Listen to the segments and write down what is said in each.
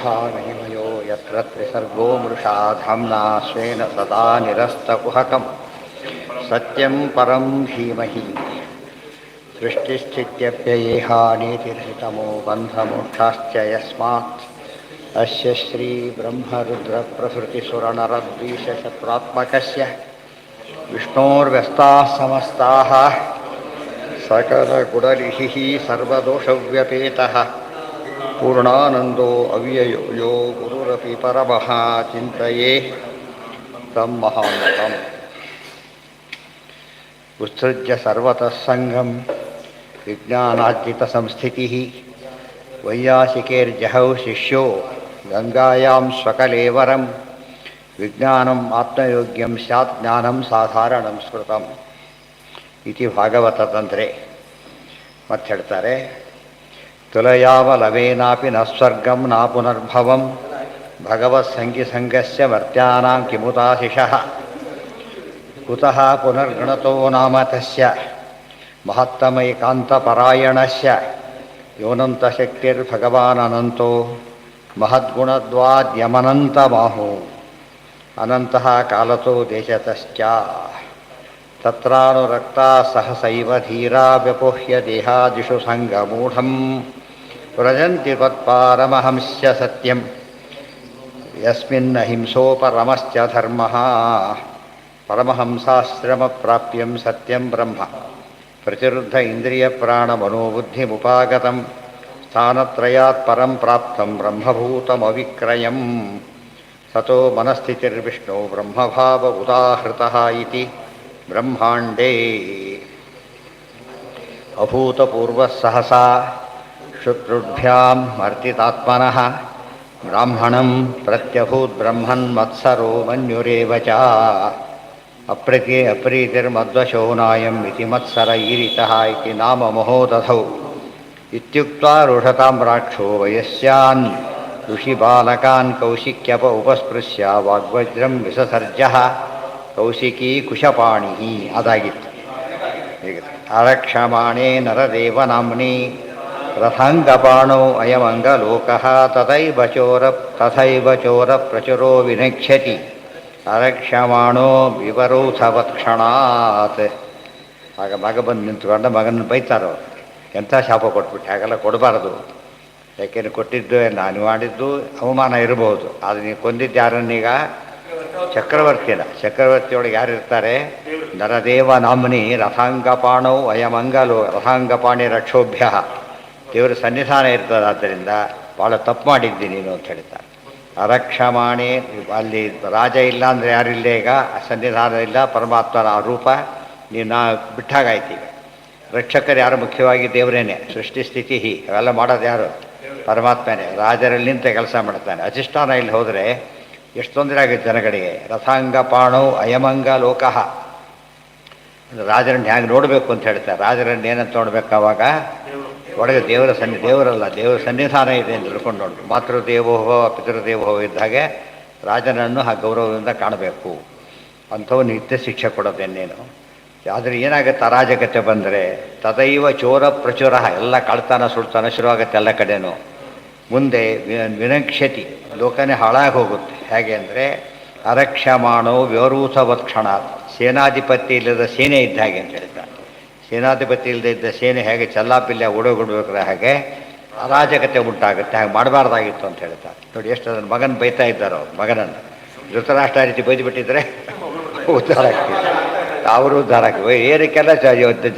विद्युद्भावनिमयो यत्र त्रिसर्गो मृषा धाम्ना स्वेन सदा निरस्तकुहकं सत्यं परं धीमहि सृष्टिस्थित्यप्ययेहानीतिर्षितमो बन्धमोक्षाश्च यस्मात् अस्य श्रीब्रह्मरुद्रप्रभृतिसुरनरद्वीषशत्रुरात्मकस्य विष्णोर्व्यस्ताः समस्ताः सकलगुणनिधिः सर्वदोषव्यपेतः पूर्णानन्दो अव्ययो यो गुरुरपि परमः चिन्तये तं महान्तम् उत्सृज्य सर्वतः सङ्गं विज्ञानार्जितसंस्थितिः वैयासिकेर्जहौ शिष्यो गङ्गायां स्वकलेवरं विज्ञानम् आत्मयोग्यं स्यात् ज्ञानं साधारणं स्मृतम् इति भागवततन्त्रे ಮತ್ತೆ ಹೇಳ್ತಾರೆ ತುಲಯಾವಲವೇನಾಪಿ ನ ಸ್ವರ್ಗಂ ನ ಪುನರ್ಭವಂ ಭಗವತ್ಸಂಗಿಸಂಗಸ್ಯ ಮರ್ತ್ಯಾನಾಂ ಕಿಮುತಾಶಿಷಃ ಕುತಃ ಪುನರ್ಗಣತೋ ನಾಮ ತಸ್ಯ ಮಹತ್ತಮೈಕಾಂತಪರಾಯಣಸ್ಯ ಯೋನಂತಶಕ್ತಿರ್ಭಗವಾನನಂತೋ ಮಹದ್ಗುಣದ್ವಾದ್ಯಮನಂತಮಾಹು ಅನಂತಃ ಕಾಲತೋ ದೇಶತಶ್ಚ ತತ್ರಾನುರಕ್ತಾ ಸಹಸೈವ ಧೀರಾ ವ್ಯಪೋಹ್ಯ ದೇಹಾದಿಷು ಸಂಗಮೂಢಂ ವ್ರಜಂತಿ ತತ್ಪಾರಮಹಂಸ್ಯ ಸತ್ಯಂ ಯಸ್ಮಿನ್ನಹಿಂಸೋಪರಮಶ್ಚ ಧರ್ಮಃ ಪರಮಹಂಸಾಶ್ರಮಪ್ರಾಪ್ಯಂ ಸತ್ಯಂ ಬ್ರಹ್ಮ ಪ್ರತಿರುದ್ಧ ಇಂದ್ರಿಯಪ್ರಾಣಮನೋಬುದ್ಧಿಮುಪಾಗತಂ ಸ್ಥಾನತ್ರಯಾತ್ ಪರಂ ಪ್ರಾಪ್ತಂ ಬ್ರಹ್ಮಭೂತಮವಿಕ್ರಯಂ ತತೋ ಮನಸ್ಥಿತಿರ್ವಿಷ್ಣು ಬ್ರಹ್ಮಭಾವ ಉದಾಹೃತಃ ಇತಿ ಬ್ರಹ್ಮಾಂಡೇ ಅಭೂತಪೂರ್ವಃ ಸಹಸಾ ಶುಕ್ರುಭ್ಯಾಂ ಮರ್ತಿತಾತ್ಮನಃ ಬ್ರಾಹ್ಮಣಂ ಪ್ರತ್ಯಭೂತ್ ಬ್ರಹ್ಮನ್ ಮತ್ಸರೋ ಮನ್ಯುರೇವ ಚ ಅಪ್ರೀತಿರ್ಮದ್ವಶೋ ನಾಯಂ ಇತಿ ಮತ್ಸರ ಈರಿತಃ ಇತಿ ನಾಮ ಮಹೋದಧೌ ಇತ್ಯುಕ್ತ್ವಾ ರೋಷತಾಂ ರಾಕ್ಷೋ ವಯಸ್ಯಾನ್ ಋಷಿಬಾಲಕಾನ್ ಕೌಶಿಕ್ಯಪ ಉಪಸ್ಪೃಶ್ಯ ವಾಗ್ವಜ್ರಂ ವಿಸಸರ್ಜಃ ಕೌಶಿಕೀ ಕುಶಪಾಣಿ ಅದಾಗಿತ್ತು. ಹೀಗೆ ಆರಕ್ಷಮಾಣೇ ನರದೇವನಾಮ್ನಿ ರಥಾಂಗಪಾಣೋ ಅಯಮಂಗಲೋಕಃ ತಥೈವ ಚೋರ ಪ್ರಚುರೋ ವಿನಕ್ಷ್ಯತಿ ಆರಕ್ಷಮಾಣೋ ವಿವರೋಧವತ್ಕ್ಷಣಾತ್. ಆಗ ಮಗ ಬಂದು ನಿಂತ್ಕೊಂಡು ಮಗನ ಬೈತಾರೋ, ಎಂಥ ಶಾಪ ಕೊಟ್ಬಿಟ್ಟು ಹಾಗೆಲ್ಲ ಕೊಡಬಾರ್ದು. ಯಾಕೆಂದ್ರೆ ಕೊಟ್ಟಿದ್ದು ನಾನು ಮಾಡಿದ್ದು ಅವಮಾನ ಇರಬಹುದು, ಆದರೆ ನೀವು ಕೊಂದಿದ್ದು ಯಾರನ್ನೀಗ ಚಕ್ರವರ್ತಿಯೊಳಗೆ ಯಾರಿರ್ತಾರೆ? ನರದೇವ ನಾಮ್ನಿ ರಥಾಂಗಪಾಣೌ ಅಯಮಂಗಲೋ ರಥಾಂಗಪಾಣಿ ರಕ್ಷೋಭ್ಯ. ದೇವರ ಸನ್ನಿಧಾನ ಇರ್ತದೆ, ಆದ್ದರಿಂದ ಭಾಳ ತಪ್ಪು ಮಾಡಿದ್ದೀನಿ ನೀನು ಅಂತ ಹೇಳ್ತಾರೆ. ಅರಕ್ಷಮಾಣಿ, ಅಲ್ಲಿ ರಾಜ ಇಲ್ಲ ಅಂದರೆ ಯಾರಿಲ್ಲ, ಈಗ ಸನ್ನಿಧಾನ ಇಲ್ಲ, ಪರಮಾತ್ಮನ ಆ ರೂಪ ನೀನು ಬಿಟ್ಟಾಗಾಯ್ತೀವಿ. ರಕ್ಷಕರು ಯಾರು? ಮುಖ್ಯವಾಗಿ ದೇವರೇನೆ. ಸೃಷ್ಟಿ ಸ್ಥಿತಿ ಅವೆಲ್ಲ ಮಾಡೋದು ಯಾರು? ಪರಮಾತ್ಮನೇ. ರಾಜರಲ್ಲಿ ನಿಂತ ಕೆಲಸ ಮಾಡ್ತಾನೆ. ಅಧಿಷ್ಠಾನ ಇಲ್ಲಿ ಹೋದರೆ ಎಷ್ಟು ತೊಂದರೆ ಆಗುತ್ತೆ ಜನಗಳಿಗೆ. ರಥಾಂಗಪಾಣೌ ಅಯಮಂಗ ಲೋಕಃ, ರಾಜರನ್ನು ಹೇಗೆ ನೋಡಬೇಕು ಅಂತ ಹೇಳ್ತಾರೆ. ರಾಜರನ್ನು ಏನಂತ ನೋಡ್ಬೇಕು? ಅವಾಗ ಒಳಗೆ ದೇವರ ದೇವರಲ್ಲ, ದೇವರ ಸನ್ನಿಧಾನ ಇದೆ ಅಂತ ತಿಳ್ಕೊಂಡು ನೋಡಿ. ಮಾತೃದೇವೋಭವ ಪಿತೃದೇವೋಭವ ಇದ್ದ ಹಾಗೆ ರಾಜನನ್ನು ಆ ಗೌರವದಿಂದ ಕಾಣಬೇಕು. ಅಂಥವು ನಿತ್ಯ ಶಿಕ್ಷೆ ಕೊಡೋದೇನೇನು. ಆದರೆ ಏನಾಗುತ್ತೆ ಅರಾಜಕತೆ ಬಂದರೆ? ತದೈವ ಚೋರ ಪ್ರಚುರ, ಎಲ್ಲ ಕಳ್ತನ ಸುಳ್ತನ ಶುರುವಾಗುತ್ತೆ ಎಲ್ಲ ಕಡೆನೂ. ಮುಂದೆ ವಿನಕ್ಷ್ಯತಿ, ಲೋಕನೇ ಹಾಳಾಗಿ ಹೋಗುತ್ತೆ. ಹೇಗೆ ಅಂದರೆ ಅರಕ್ಷಮಾಣೋ ವ್ಯವರೂಥವತ್ಕ್ಷಣ, ಸೇನಾಧಿಪತಿ ಇಲ್ಲದ ಸೇನೆ ಇದ್ದ ಹಾಗೆ ಅಂತ ಹೇಳ್ತಾರೆ. ಸೇನಾಧಿಪತಿ ಇಲ್ಲದೆ ಇದ್ದ ಸೇನೆ ಹೇಗೆ ಚಲ್ಲಾಪಿಲ್ಲ ಓಡೋಗ್ಬಿಡ್ಬೇಕಾದ್ರೆ ಹಾಗೆ ಅರಾಜಕತೆ ಉಂಟಾಗುತ್ತೆ. ಹಾಗೆ ಮಾಡಬಾರ್ದಾಗಿತ್ತು ಅಂತ ಹೇಳ್ತಾರೆ. ನೋಡಿ ಎಷ್ಟು ಅದನ್ನು ಮಗನ ಬೈತಾ ಇದ್ದಾರೋ, ಮಗನನ್ನು ಧೃತರಾಷ್ಟ್ರ ರೀತಿ ಬೈದುಬಿಟ್ಟಿದ್ರೆ ಉದ್ಧಾರ ಆಗ್ತಿದೆ, ಅವರು ಉದ್ಧಾರ ಆಗ್ತದೆ. ಏನಕ್ಕೆಲ್ಲ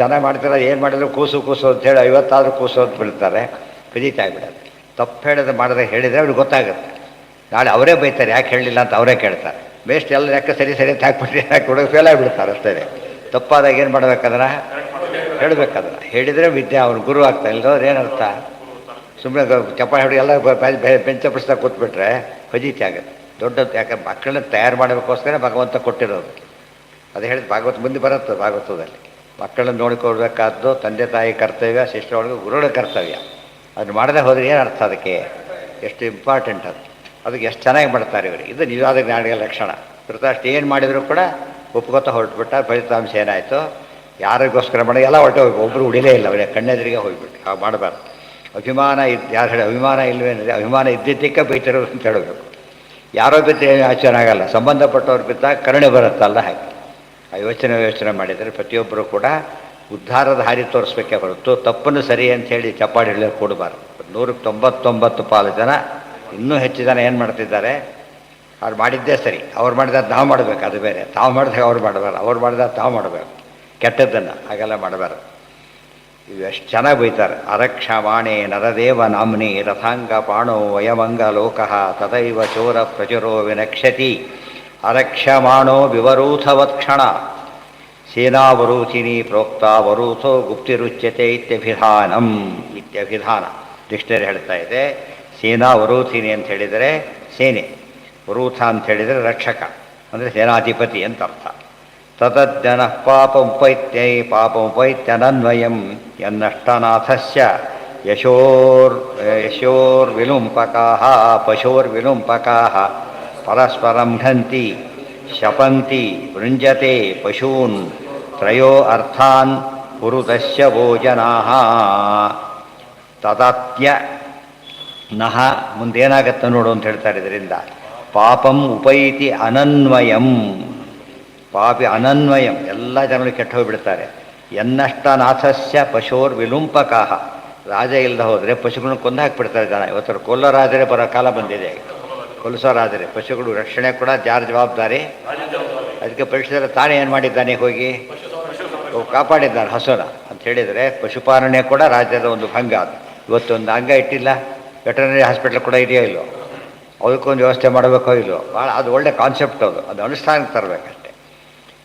ಜನ ಮಾಡ್ತಾರೆ, ಏನು ಮಾಡಿದ್ರು ಕೂಸು ಅಂತೇಳಿ 50 ಕೂಸು ಅಂತ ಬಿಡ್ತಾರೆ, ಖಂಡಿತ ಆಗಿಬಿಡತ್ತೆ. ತಪ್ಪು ಹೇಳೋದು ಮಾಡಿದ್ರೆ ಹೇಳಿದರೆ ಅವ್ರಿಗೆ ಗೊತ್ತಾಗುತ್ತೆ. ನಾಳೆ ಅವರೇ ಬೈತಾರೆ, ಯಾಕೆ ಹೇಳಲಿಲ್ಲ ಅಂತ ಅವರೇ ಕೇಳ್ತಾರೆ. ಬೇಸ್ಟ್ ಎಲ್ಲ ಯಾಕೆ ಸರಿ ಅಂತ ಹಾಕ್ಬಿಟ್ರೆ ಯಾಕೆ ಹುಡುಗ ಫೇಲ್ ಆಗಿಬಿಡ್ತಾರೆ ಅಷ್ಟೇ. ತಪ್ಪಾದಾಗ ಏನು ಮಾಡ್ಬೇಕಾದ್ರೆ ಹೇಳಬೇಕಾದ್ರೆ ಹೇಳಿದರೆ ವಿದ್ಯೆ ಅವ್ನು ಗುರು ಆಗ್ತಾ ಇಲ್ಲದವ್ರು ಏನರ್ಥ? ಸುಮ್ಮನೆ ಚಪ್ಪಾಳೆ ಹೊಡಿ ಎಲ್ಲ ಬೆಂಚ ಪುಸ್ತಕ ಕೂತ್ಬಿಟ್ರೆ ಫಜೀತಿ ಆಗುತ್ತೆ. ದೊಡ್ಡದು. ಯಾಕೆ ಮಕ್ಕಳನ್ನ ತಯಾರು ಮಾಡಬೇಕೋಸ್ಕರ ಭಗವಂತ ಕೊಟ್ಟಿರೋದು. ಅದು ಹೇಳಿದ ಭಾಗವತ ಮುಂದೆ ಬರುತ್ತೆ. ಭಾಗವತದಲ್ಲಿ ಮಕ್ಕಳನ್ನು ನೋಡಿಕೊಳ್ಬೇಕಾದ್ದು ತಂದೆ ತಾಯಿ ಕರ್ತವ್ಯ, ಶಿಷ್ಟರೊಳಗೆ ಗುರುಗಳ ಕರ್ತವ್ಯ. ಅದನ್ನು ಮಾಡದೆ ಹೋದರೆ ಏನು ಅರ್ಥ? ಅದಕ್ಕೆ ಎಷ್ಟು ಇಂಪಾರ್ಟೆಂಟ್ ಅದು. ಅದಕ್ಕೆ ಎಷ್ಟು ಚೆನ್ನಾಗಿ ಮಾಡ್ತಾರೆ ಇವರು. ಇದು ನಿಜವಾದ ಜ್ಞಾನಿಗಳ ಲಕ್ಷಣ. ಧೃತರಾಷ್ಟ್ರ ಏನು ಮಾಡಿದರೂ ಕೂಡ ಒಪ್ಕೋತಾ ಹೊರಟ್ಬಿಟ್ಟ. ಫಲಿತಾಂಶ ಏನಾಯಿತು? ಯಾರಿಗೋಸ್ಕರ ಮಾಡಿ ಎಲ್ಲ ಹೊರಟು ಹೋಗಿ, ಒಬ್ಬರು ಉಳಿಲೇ ಇಲ್ಲ. ಅವರೇ ಕಣ್ಣೆದುರಿಗೆ ಹೋಗ್ಬಿಟ್ಟು. ಹಾಗೆ ಮಾಡಬಾರ್ದು. ಅಭಿಮಾನ ಯಾರು ಹೇಳಿ ಅಭಿಮಾನ ಇಲ್ವೇ ಅಂದರೆ ಅಭಿಮಾನ ಇದ್ದಿದ್ದಕ್ಕೆ ಬೈತಿರೋದು ಅಂತ ಹೇಳಬೇಕು. ಯಾರೋ ಬಿದ್ದು ಏನು ಆಚರಣೆ ಆಗಲ್ಲ, ಸಂಬಂಧಪಟ್ಟವ್ರು ಬಿದ್ದಾಗ ಕರುಣೆ ಬರುತ್ತಲ್ಲ ಹಾಗೆ. ಆ ಯೋಚನೆ ಮಾಡಿದರೆ ಪ್ರತಿಯೊಬ್ಬರು ಕೂಡ ಉದ್ಧಾರದ ಹಾದಿ ತೋರಿಸ್ಬೇಕೇ ಹೊರತು ತಪ್ಪನ್ನು ಸರಿ ಅಂಥೇಳಿ ಚಪ್ಪಾಡಿ ಹೇಳೋಕೆ ಕೊಡಬಾರ್ದು. 199 ಪಾಲು ಜನ, ಇನ್ನೂ ಹೆಚ್ಚು ಜನ ಏನು ಮಾಡ್ತಿದ್ದಾರೆ, ಅವ್ರು ಮಾಡಿದ್ದೇ ಸರಿ, ಅವ್ರು ಮಾಡಿದಾಗ ನಾವು ಮಾಡಬೇಕು, ಅದು ಬೇರೆ. ತಾವು ಮಾಡಿದಾಗ ಅವ್ರು ಮಾಡಬಾರ್ದು, ಅವ್ರು ಮಾಡಿದಾಗ ತಾವು ಮಾಡಬೇಕು ಕೆಟ್ಟದ್ದನ್ನು, ಹಾಗೆಲ್ಲ ಮಾಡಬಾರ್ದು. ಇವು ಎಷ್ಟು ಚೆನ್ನಾಗಿ ಬೈತಾರೆ. ಅರಕ್ಷಮಾಣೆ ನರದೇವ ನಾಮ್ನಿ ರಥಾಂಗ ಪಾಣೋ ವಯಮಂಗ ಲೋಕಃ ತದೈವ ಚೋರ ಪ್ರಚುರೋ ವಿನಕ್ಷತಿ ಅರಕ್ಷಮಾಣೋ ವಿವರೂಥವತ್ಕ್ಷಣ ಸೇನಾವರೂಚಿನಿ ಪ್ರೋಕ್ತ ವರೂಥೋ ಗುಪ್ತಿರುಚ್ಯತೆ ಇತ್ಯಭಿಧಾನಂ. ಇತ್ಯಭಿಧಾನ ಡಿಕ್ಷನರಿ ಹೇಳ್ತಾ ಇದೆ. ಸೇನಾವರೂಥಿನಿ ಅಂತ ಹೇಳಿದರೆ ಸೇನೆ, ವರೂಥ ಅಂತ ಹೇಳಿದರೆ ರಕ್ಷಕ, ಅಂದರೆ ಸೇನಾಧಿಪತಿ ಅಂತ ಅರ್ಥ. ತತಜ್ಜನ ಪಾಪಮುಪೈತ್ಯನನ್ವಯಂ ಯನ್ನಷ್ಟನಾಥಸ್ಯ ಯಶೋರ್ವಿಲುಂಪಕಾಃ ಪಶೋರ್ವಿಲುಂಪಕಾಃ ಪರಸ್ಪರಂ ಘಂತಿ ಶಪಂತಿ ವೃಂಜತೆ ಪಶೂನ್ ತ್ರಯೋ ಅರ್ಥಾನ್ ಕುರುತಸ್ಯ ಭೋಜನಾಃ. ತದತ್ಯ ನಹ ಮುಂದೇನಾಗತ್ತೆ ನೋಡು ಅಂತ ಹೇಳ್ತಾರೆ. ಇದರಿಂದ ಪಾಪಂ ಉಪೈತಿ ಅನನ್ವಯಂ, ಪಾಪಿ ಅನನ್ವಯಂ, ಎಲ್ಲ ಜನರು ಕೆಟ್ಟು ಹೋಗಿಬಿಡ್ತಾರೆ. ಎನ್ನಷ್ಟನಾಥಸ್ಯ ಪಶೋರ್ ವಿಲುಂಪಕಾಹ, ರಾಜ ಇಲ್ಲದೆ ಹೋದರೆ ಪಶುಗಳನ್ನ ಕೊಂದು ಹಾಕಿಬಿಡ್ತಾರೆ ಜನ. ಇವತ್ತರ ಕೊಲ್ಲರಾದರೆ ಬರೋ ಕಾಲ ಬಂದಿದೆ, ಕೊಲಿಸೋರಾದರೆ. ಪಶುಗಳು ರಕ್ಷಣೆ ಕೂಡ ಯಾರ ಜವಾಬ್ದಾರಿ? ಅದಕ್ಕೆ ಪರೀಕ್ಷಿಸಿದ್ರೆ ತಾನೇ ಏನು ಮಾಡಿದ್ದಾನೆ, ಹೋಗಿ ಕಾಪಾಡಿದ್ದಾನೆ ಹಸುನ ಅಂತ ಹೇಳಿದರೆ ಪಶುಪಾಲನೆ ಕೂಡ ರಾಜ್ಯದ ಒಂದು ಭಂಗ. ಅದು ಇವತ್ತೊಂದು ಅಂಗ ಇಟ್ಟಿಲ್ಲ, ವೆಟರ್ನರಿ ಹಾಸ್ಪಿಟ್ಲ್ ಕೂಡ ಇದೆಯೋ ಇಲ್ಲೋ, ಅದಕ್ಕೊಂದು ವ್ಯವಸ್ಥೆ ಮಾಡಬೇಕೋ ಇಲ್ಲೋ, ಭಾಳ ಅದು ಒಳ್ಳೆ ಕಾನ್ಸೆಪ್ಟ್. ಅದು ಅನುಷ್ಠಾನಕ್ಕೆ ತರಬೇಕಷ್ಟೆ.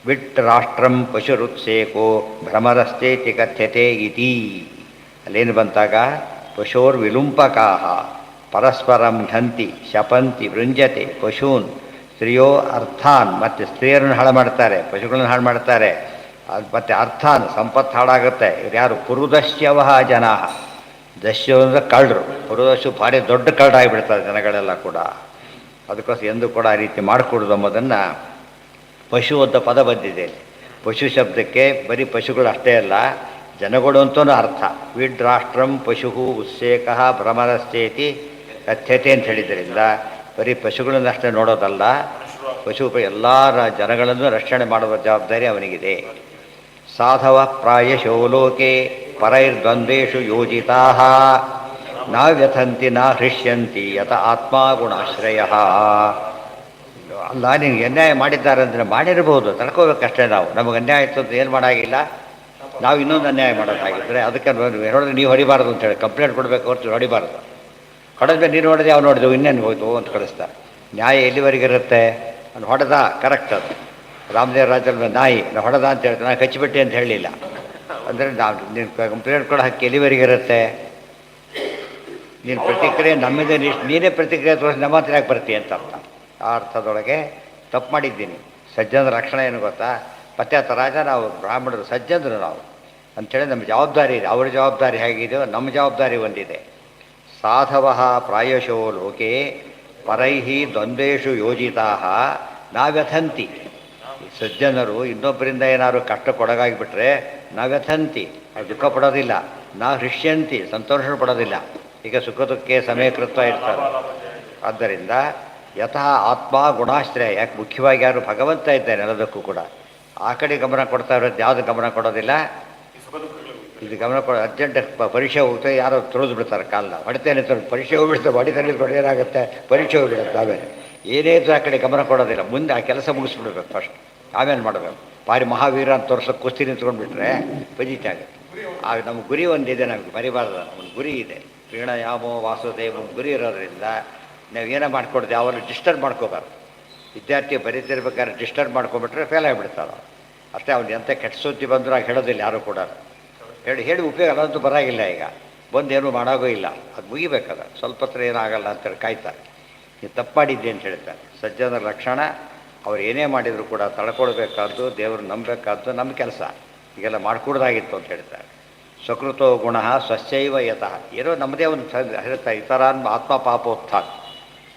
ವಿಟ್ ರಾಷ್ಟ್ರಂ ಪಶುರುತ್ಸೇಕೋ ಭ್ರಮರಶ್ಚೇತಿ ಕಥ್ಯತೆ ಇತಿ. ಅಲ್ಲೇನು ಬಂತಾಗ ಪಶೋರ್ ವಿಲುಂಪಕಾಹ ಪರಸ್ಪರಂ ಘಂತಿ ಶಪಂತಿ ವೃಂಜತೆ ಪಶೂನ್ ಸ್ತ್ರೀಯೋ ಅರ್ಥಾನ್. ಮತ್ತು ಸ್ತ್ರೀಯರನ್ನು ಹಾಳು ಮಾಡ್ತಾರೆ, ಪಶುಗಳನ್ನು ಹಾಳು ಮಾಡ್ತಾರೆ. ಅದು ಮತ್ತು ಅರ್ಥಾನ್ ಸಂಪತ್ತು ಹಾಳಾಗುತ್ತೆ. ಇವ್ರು ಯಾರು? ಪುರುದಶ್ಯವಹ ಜನಾ. ದಸ್ಯು ಅಂದರೆ ಕಳ್ಳರು, ಪುರುದಸ್ಯು ಭಾರಿ ದೊಡ್ಡ ಕಳ್ಳರಾಗಿಬಿಡ್ತಾರೆ ಜನಗಳೆಲ್ಲ ಕೂಡ. ಅದಕ್ಕೋಸ್ಕರ ಎಂದು ಕೂಡ ಆ ರೀತಿ ಮಾಡಿಕೊಡೋದು ಎಂಬುದನ್ನು ಪಶು ಅಂತ ಪದ ಬಂದಿದೆ. ಪಶು ಶಬ್ದಕ್ಕೆ ಬರೀ ಪಶುಗಳು ಅಷ್ಟೇ ಅಲ್ಲ, ಜನಗಳು ಅಂತೂ ಅರ್ಥ. ವಿಡ್ ರಾಷ್ಟ್ರಂ ಪಶು ಉತ್ಸೇಕಃ ಭ್ರಮರಶ್ಚೇತಿ ಕಥ್ಯತೆ ಅಂತ ಹೇಳಿದ್ದರಿಂದ ಬರೀ ಪಶುಗಳನ್ನು ಅಷ್ಟೇ ನೋಡೋದಲ್ಲ, ಪಶು ಎಲ್ಲ ಜನಗಳನ್ನು ರಕ್ಷಣೆ ಮಾಡುವ ಜವಾಬ್ದಾರಿ ಅವನಿಗಿದೆ. ಸಾಧವ ಪ್ರಾಯಶೋ ಲೋಕೆ ಪರೈರ್ದ್ವಂದ್ವೇಷು ಯೋಜಿತಾಃ ನ ವ್ಯಥಂತಿ ನ ಹೃಷ್ಯಂತಿ ಯತ ಆತ್ಮ ಗುಣಾಶ್ರಯಃ. ಅಲ್ಲ, ನಿನಗೆ ಅನ್ಯಾಯ ಮಾಡಿದ್ದಾರೆ ಅಂದರೆ ಮಾಡಿರ್ಬೋದು, ತಡ್ಕೋಬೇಕಷ್ಟೇ ನಾವು. ನಮಗೆ ಅನ್ಯಾಯ ಆಯಿತು ಅಂತ ಏನು ಮಾಡೋಂಗಿಲ್ಲ, ನಾವು ಇನ್ನೊಂದು ಅನ್ಯಾಯ ಮಾಡೋದಾಗಿದ್ದರೆ ಅದಕ್ಕೆ ನೋಡಿದ್ರೆ ನೀವು ಹೊಡಿಬಾರ್ದು ಅಂತೇಳಿ ಕಂಪ್ಲೇಂಟ್ ಕೊಡಬೇಕು ಹೊರತು ಹೊಡಿಬಾರ್ದು. ಹೊಡೆದ್ಮೇಲೆ ನೀನು ನೋಡಿದೆ ಅವ್ನು ನೋಡಿದೆ ಇನ್ನೇನು ಹೋಯ್ತು ಅಂತ ಕಳಿಸ್ತಾರೆ. ನ್ಯಾಯ ಎಲ್ಲಿವರೆಗೆ ಇರುತ್ತೆ? ಅವ್ನು ಹೊಡೆದ ಕರೆಕ್ಟ್, ಅದು ರಾಮದೇವ್ ರಾಜಲ್ಲಿ ನಾಯಿ ನಾವು ಹೊಡೆದ ಅಂತ ಹೇಳ್ತಾರೆ, ನಾನು ಕಚ್ಚಿಬಿಟ್ಟೆ ಅಂತ ಹೇಳಲಿಲ್ಲ ಅಂದರೆ ನಾವು ನೀನು ಕಂಪ್ಲೇಂಟ್ ಕೊಡೋ ಹಕ್ಕಿ ಎಲ್ಲಿವರೆಗೆ ಇರುತ್ತೆ? ನೀನು ಪ್ರತಿಕ್ರಿಯೆ ನಮ್ಮಿಂದ ನೀನೇ ಪ್ರತಿಕ್ರಿಯೆ ತೋರಿಸಿ ನಮ್ಮ ಹತ್ರ ಯಾಕೆ ಬರ್ತೀಯ ಅಂತ ಅರ್ಥ. ಆ ಅರ್ಥದೊಳಗೆ ತಪ್ಪು ಮಾಡಿದ್ದೀನಿ. ಸಜ್ಜನರ ರಕ್ಷಣೆ ಏನು ಗೊತ್ತಾ? ಪತ್ಯಾತ ರಾಜ ನಾವು, ಬ್ರಾಹ್ಮಣರು ಸಜ್ಜನರು ನಾವು ಅಂಥೇಳಿ ನಮ್ಮ ಜವಾಬ್ದಾರಿ ಇದೆ. ಅವ್ರ ಜವಾಬ್ದಾರಿ ಹೇಗಿದೆಯೋ ನಮ್ಮ ಜವಾಬ್ದಾರಿ ಒಂದಿದೆ. ಸಾಧವ ಪ್ರಾಯಶೋ ಲೋಕೆ ಪರೈಃ ದ್ವಂದ್ವೇಷು ಯೋಜಿತಾಃ ನಾವ್ಯಥಂತಿ. ಸಜ್ಜನರು ಇನ್ನೊಬ್ಬರಿಂದ ಏನಾದ್ರು ಕಷ್ಟ ಕೊಡಗಾಗಿಬಿಟ್ರೆ ನಾವ್ಯಥಂತಿ, ಅದು ದುಃಖ ಪಡೋದಿಲ್ಲ. ನಾವು ಹೃಷ್ಯಂತಿ, ಸಂತೋಷ ಪಡೋದಿಲ್ಲ. ಈಗ ಸುಖ ದುಃಖಕ್ಕೆ ಸಮಯಕೃತ್ವ ಇರ್ತಾರೆ. ಆದ್ದರಿಂದ ಯತಃ ಆತ್ಮ ಗುಣಾಶ್ರಯ. ಯಾಕೆ ಮುಖ್ಯವಾಗಿ ಯಾರು ಭಗವಂತ ಇದ್ದಾನೆ ಎಲ್ಲದಕ್ಕೂ ಕೂಡ ಆ ಕಡೆ ಗಮನ ಕೊಡ್ತಾ ಇರೋದು. ಯಾವುದು ಗಮನ ಕೊಡೋದಿಲ್ಲ? ಇದು ಗಮನ ಕೊಡೋ ಅರ್ಜೆಂಟ್ ಪರೀಕ್ಷೆ ಹೋಗ್ತದೆ, ಯಾರೋ ತುಳಿದು ಬಿಡ್ತಾರೆ ಕಾಲನ್ನ, ಹೊಡಿತೇನೆ ಪರೀಕ್ಷೆ ಹೋಗ್ಬಿಡ್ತಾರೆ, ಹೊಡಿತಾನೆ ಏನಾಗುತ್ತೆ, ಪರೀಕ್ಷೆ ಹೋಗ್ಬಿಡುತ್ತೆ. ಆಮೇಲೆ ಏನೇ ಇದ್ರೂ ಆ ಕಡೆ ಗಮನ ಕೊಡೋದಿಲ್ಲ. ಮುಂದೆ ಆ ಕೆಲಸ ಮುಗಿಸ್ಬಿಡ್ಬೇಕು ಫಸ್ಟ್, ಆಮೇಲೆ ಮಾಡಬೇಕು. ಭಾರಿ ಮಹಾವೀರ ಅಂತ ತೋರ್ಸೋಕೆ ಕುಸ್ತಿ ನಿಂತ್ಕೊಂಡ್ಬಿಟ್ರೆ ಪಜಿಟ್ ಆಗುತ್ತೆ. ಆಗ ನಮ್ಮ ಗುರಿ ಒಂದಿದೆ, ನಮಗೆ ಮರಿಬಾರ್ದು. ಒಂದು ಗುರಿ ಇದೆ, ಪ್ರೀಣಯಾಮೋ ವಾಸುದೇವ ಗುರಿ ಇರೋದ್ರಿಂದ ನಾವು ಏನೋ ಮಾಡ್ಕೊಡ್ದು ಯಾವಾಗ ಡಿಸ್ಟರ್ಬ್ ಮಾಡ್ಕೋಬಾರ್ದು. ವಿದ್ಯಾರ್ಥಿ ಬರೀತಿರ್ಬೇಕಾದ್ರೆ ಡಿಸ್ಟರ್ಬ್ ಮಾಡ್ಕೊಬಿಟ್ರೆ ಫೇಲ್ ಆಗಿಬಿಡ್ತಾರೆ ಅಷ್ಟೇ. ಅವ್ನು ಎಂಥ ಕೆಟ್ಟ ಸುದ್ದಿ ಬಂದರೂ ಆಗ ಹೇಳೋದಿಲ್ಲ ಯಾರು ಕೂಡ. ಹೇಳಿ ಉಪಯೋಗ ಅದಂತೂ ಬರೋಂಗಿಲ್ಲ. ಈಗ ಬಂದೇನು ಮಾಡೋಗೂ ಇಲ್ಲ, ಅದು ಮುಗಿಬೇಕದ. ಸ್ವಲ್ಪ ಹತ್ರ ಏನಾಗಲ್ಲ ಅಂತೇಳಿ ಕಾಯ್ತಾರೆ. ನೀವು ತಪ್ಪು ಮಾಡಿದ್ದೆ ಅಂತ ಹೇಳ್ತಾರೆ. ಸಜ್ಜನರ ರಕ್ಷಣ ಅವ್ರು ಏನೇ ಮಾಡಿದರೂ ಕೂಡ ತಳ್ಕೊಳ್ಬೇಕಾದ್ದು, ದೇವರು ನಂಬಬೇಕಾದ್ದು ನಮ್ಮ ಕೆಲಸ. ಈಗೆಲ್ಲ ಮಾಡಿಕೊಡ್ದಾಗಿತ್ತು ಅಂತ ಹೇಳ್ತಾರೆ. ಸ್ವಕೃತೋ ಗುಣ ಸ್ವಚ್ಛೈವ ಯತಃ. ಏನೋ ನಮ್ಮದೇ ಒಂದು ಹೇಳ್ತಾರೆ, ಇತರಾನ್ ಆತ್ಮ ಪಾಪೋತ್ಥಾನ.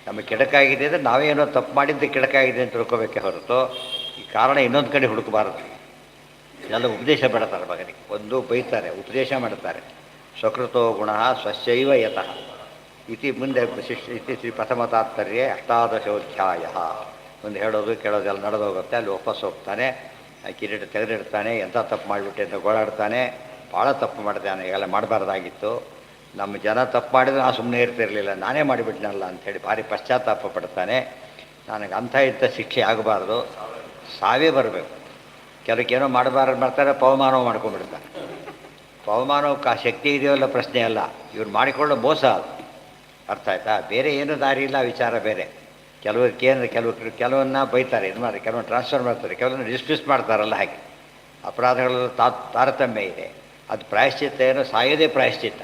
ನಮಗೆ ಕೆಡಕಾಗಿದೆ ಅಂದರೆ ನಾವೇನೋ ತಪ್ಪು ಮಾಡಿದ್ದು ಕೆಡಕಾಗಿದೆ ಅಂತ ತಿಳ್ಕೊಬೇಕೆ ಹೊರತು ಈ ಕಾರಣ ಇನ್ನೊಂದು ಕಡೆ ಹುಡುಕಬಾರದು. ಎಲ್ಲ ಉಪದೇಶ ಬಿಡ್ತಾರೆ ಮಗನಿಗೆ. ಒಂದು ಬೈತಾರೆ, ಉಪದೇಶ ಮಾಡ್ತಾರೆ. ಸ್ವಕೃತೋ ಗುಣ ಸ್ವಸ್ಯೈವ ಯತಃ ಇತಿ ಮುಂದೆ ಇತಿ ಶ್ರೀ ಪ್ರಥಮ ತಾತ್ಪರ್ಯ ಅಷ್ಟಾದಶೋಧ್ಯಾಯ. ಮುಂದೆ ಹೇಳೋದು ಕೇಳೋದೆಲ್ಲ ನಡೆದೋಗುತ್ತೆ. ಅಲ್ಲಿ ವಾಪಸ್ ಹೋಗ್ತಾನೆ, ಕಿರೀಟ ತೆಗೆದಿಡ್ತಾನೆ, ಎಂಥ ತಪ್ಪು ಮಾಡಿಬಿಟ್ಟೆ ಅಂತ ಗೋಳಾಡ್ತಾನೆ. ಭಾಳ ತಪ್ಪು ಮಾಡ್ತಾನೆ, ಈಗೆಲ್ಲ ಮಾಡಬಾರ್ದಾಗಿತ್ತು, ನಮ್ಮ ಜನ ತಪ್ಪು ಮಾಡಿದ್ರೆ ನಾನು ಸುಮ್ಮನೆ ಇರ್ತಿರಲಿಲ್ಲ, ನಾನೇ ಮಾಡಿಬಿಟ್ನಲ್ಲ ಅಂಥೇಳಿ ಭಾರಿ ಪಶ್ಚಾತ್ತಾಪ ಪಡ್ತಾನೆ. ನನಗೆ ಅಂಥ ಇಂಥ ಶಿಕ್ಷೆ ಆಗಬಾರ್ದು, ಸಾವೇ ಬರಬೇಕು. ಕೆಲಕ್ಕೇನೋ ಮಾಡಬಾರ್ದು ಮಾಡ್ತಾರೆ, ಪವಮಾನವ ಮಾಡ್ಕೊಂಡ್ಬಿಡ್ತಾರೆ. ಪವಮಾನವಕ್ಕೆ ಆ ಶಕ್ತಿ ಇದೆಯಲ್ಲ ಪ್ರಶ್ನೆ ಅಲ್ಲ, ಇವ್ರು ಮಾಡಿಕೊಳ್ಳೋ ಮೋಸ ಅದು. ಅರ್ಥ ಆಯ್ತಾ? ಬೇರೆ ಏನೂ ದಾರಿ ಇಲ್ಲ, ವಿಚಾರ ಬೇರೆ. ಕೆಲವನ್ನ ಬೈತಾರೆ, ಇದು ಮಾಡಿ, ಕೆಲವೊಂದು ಟ್ರಾನ್ಸ್ಫರ್ ಮಾಡ್ತಾರೆ, ಕೆಲವೊಂದು ಡಿಸ್ಮಿಸ್ ಮಾಡ್ತಾರಲ್ಲ. ಹಾಗೆ ಅಪರಾಧಗಳು ತಾರತಮ್ಯ ಇದೆ. ಅದು ಪ್ರಾಯಶ್ಚಿತ್ತ ಏನೋ ಸಾಯೋದೇ ಪ್ರಾಯಶ್ಚಿತ್ತ.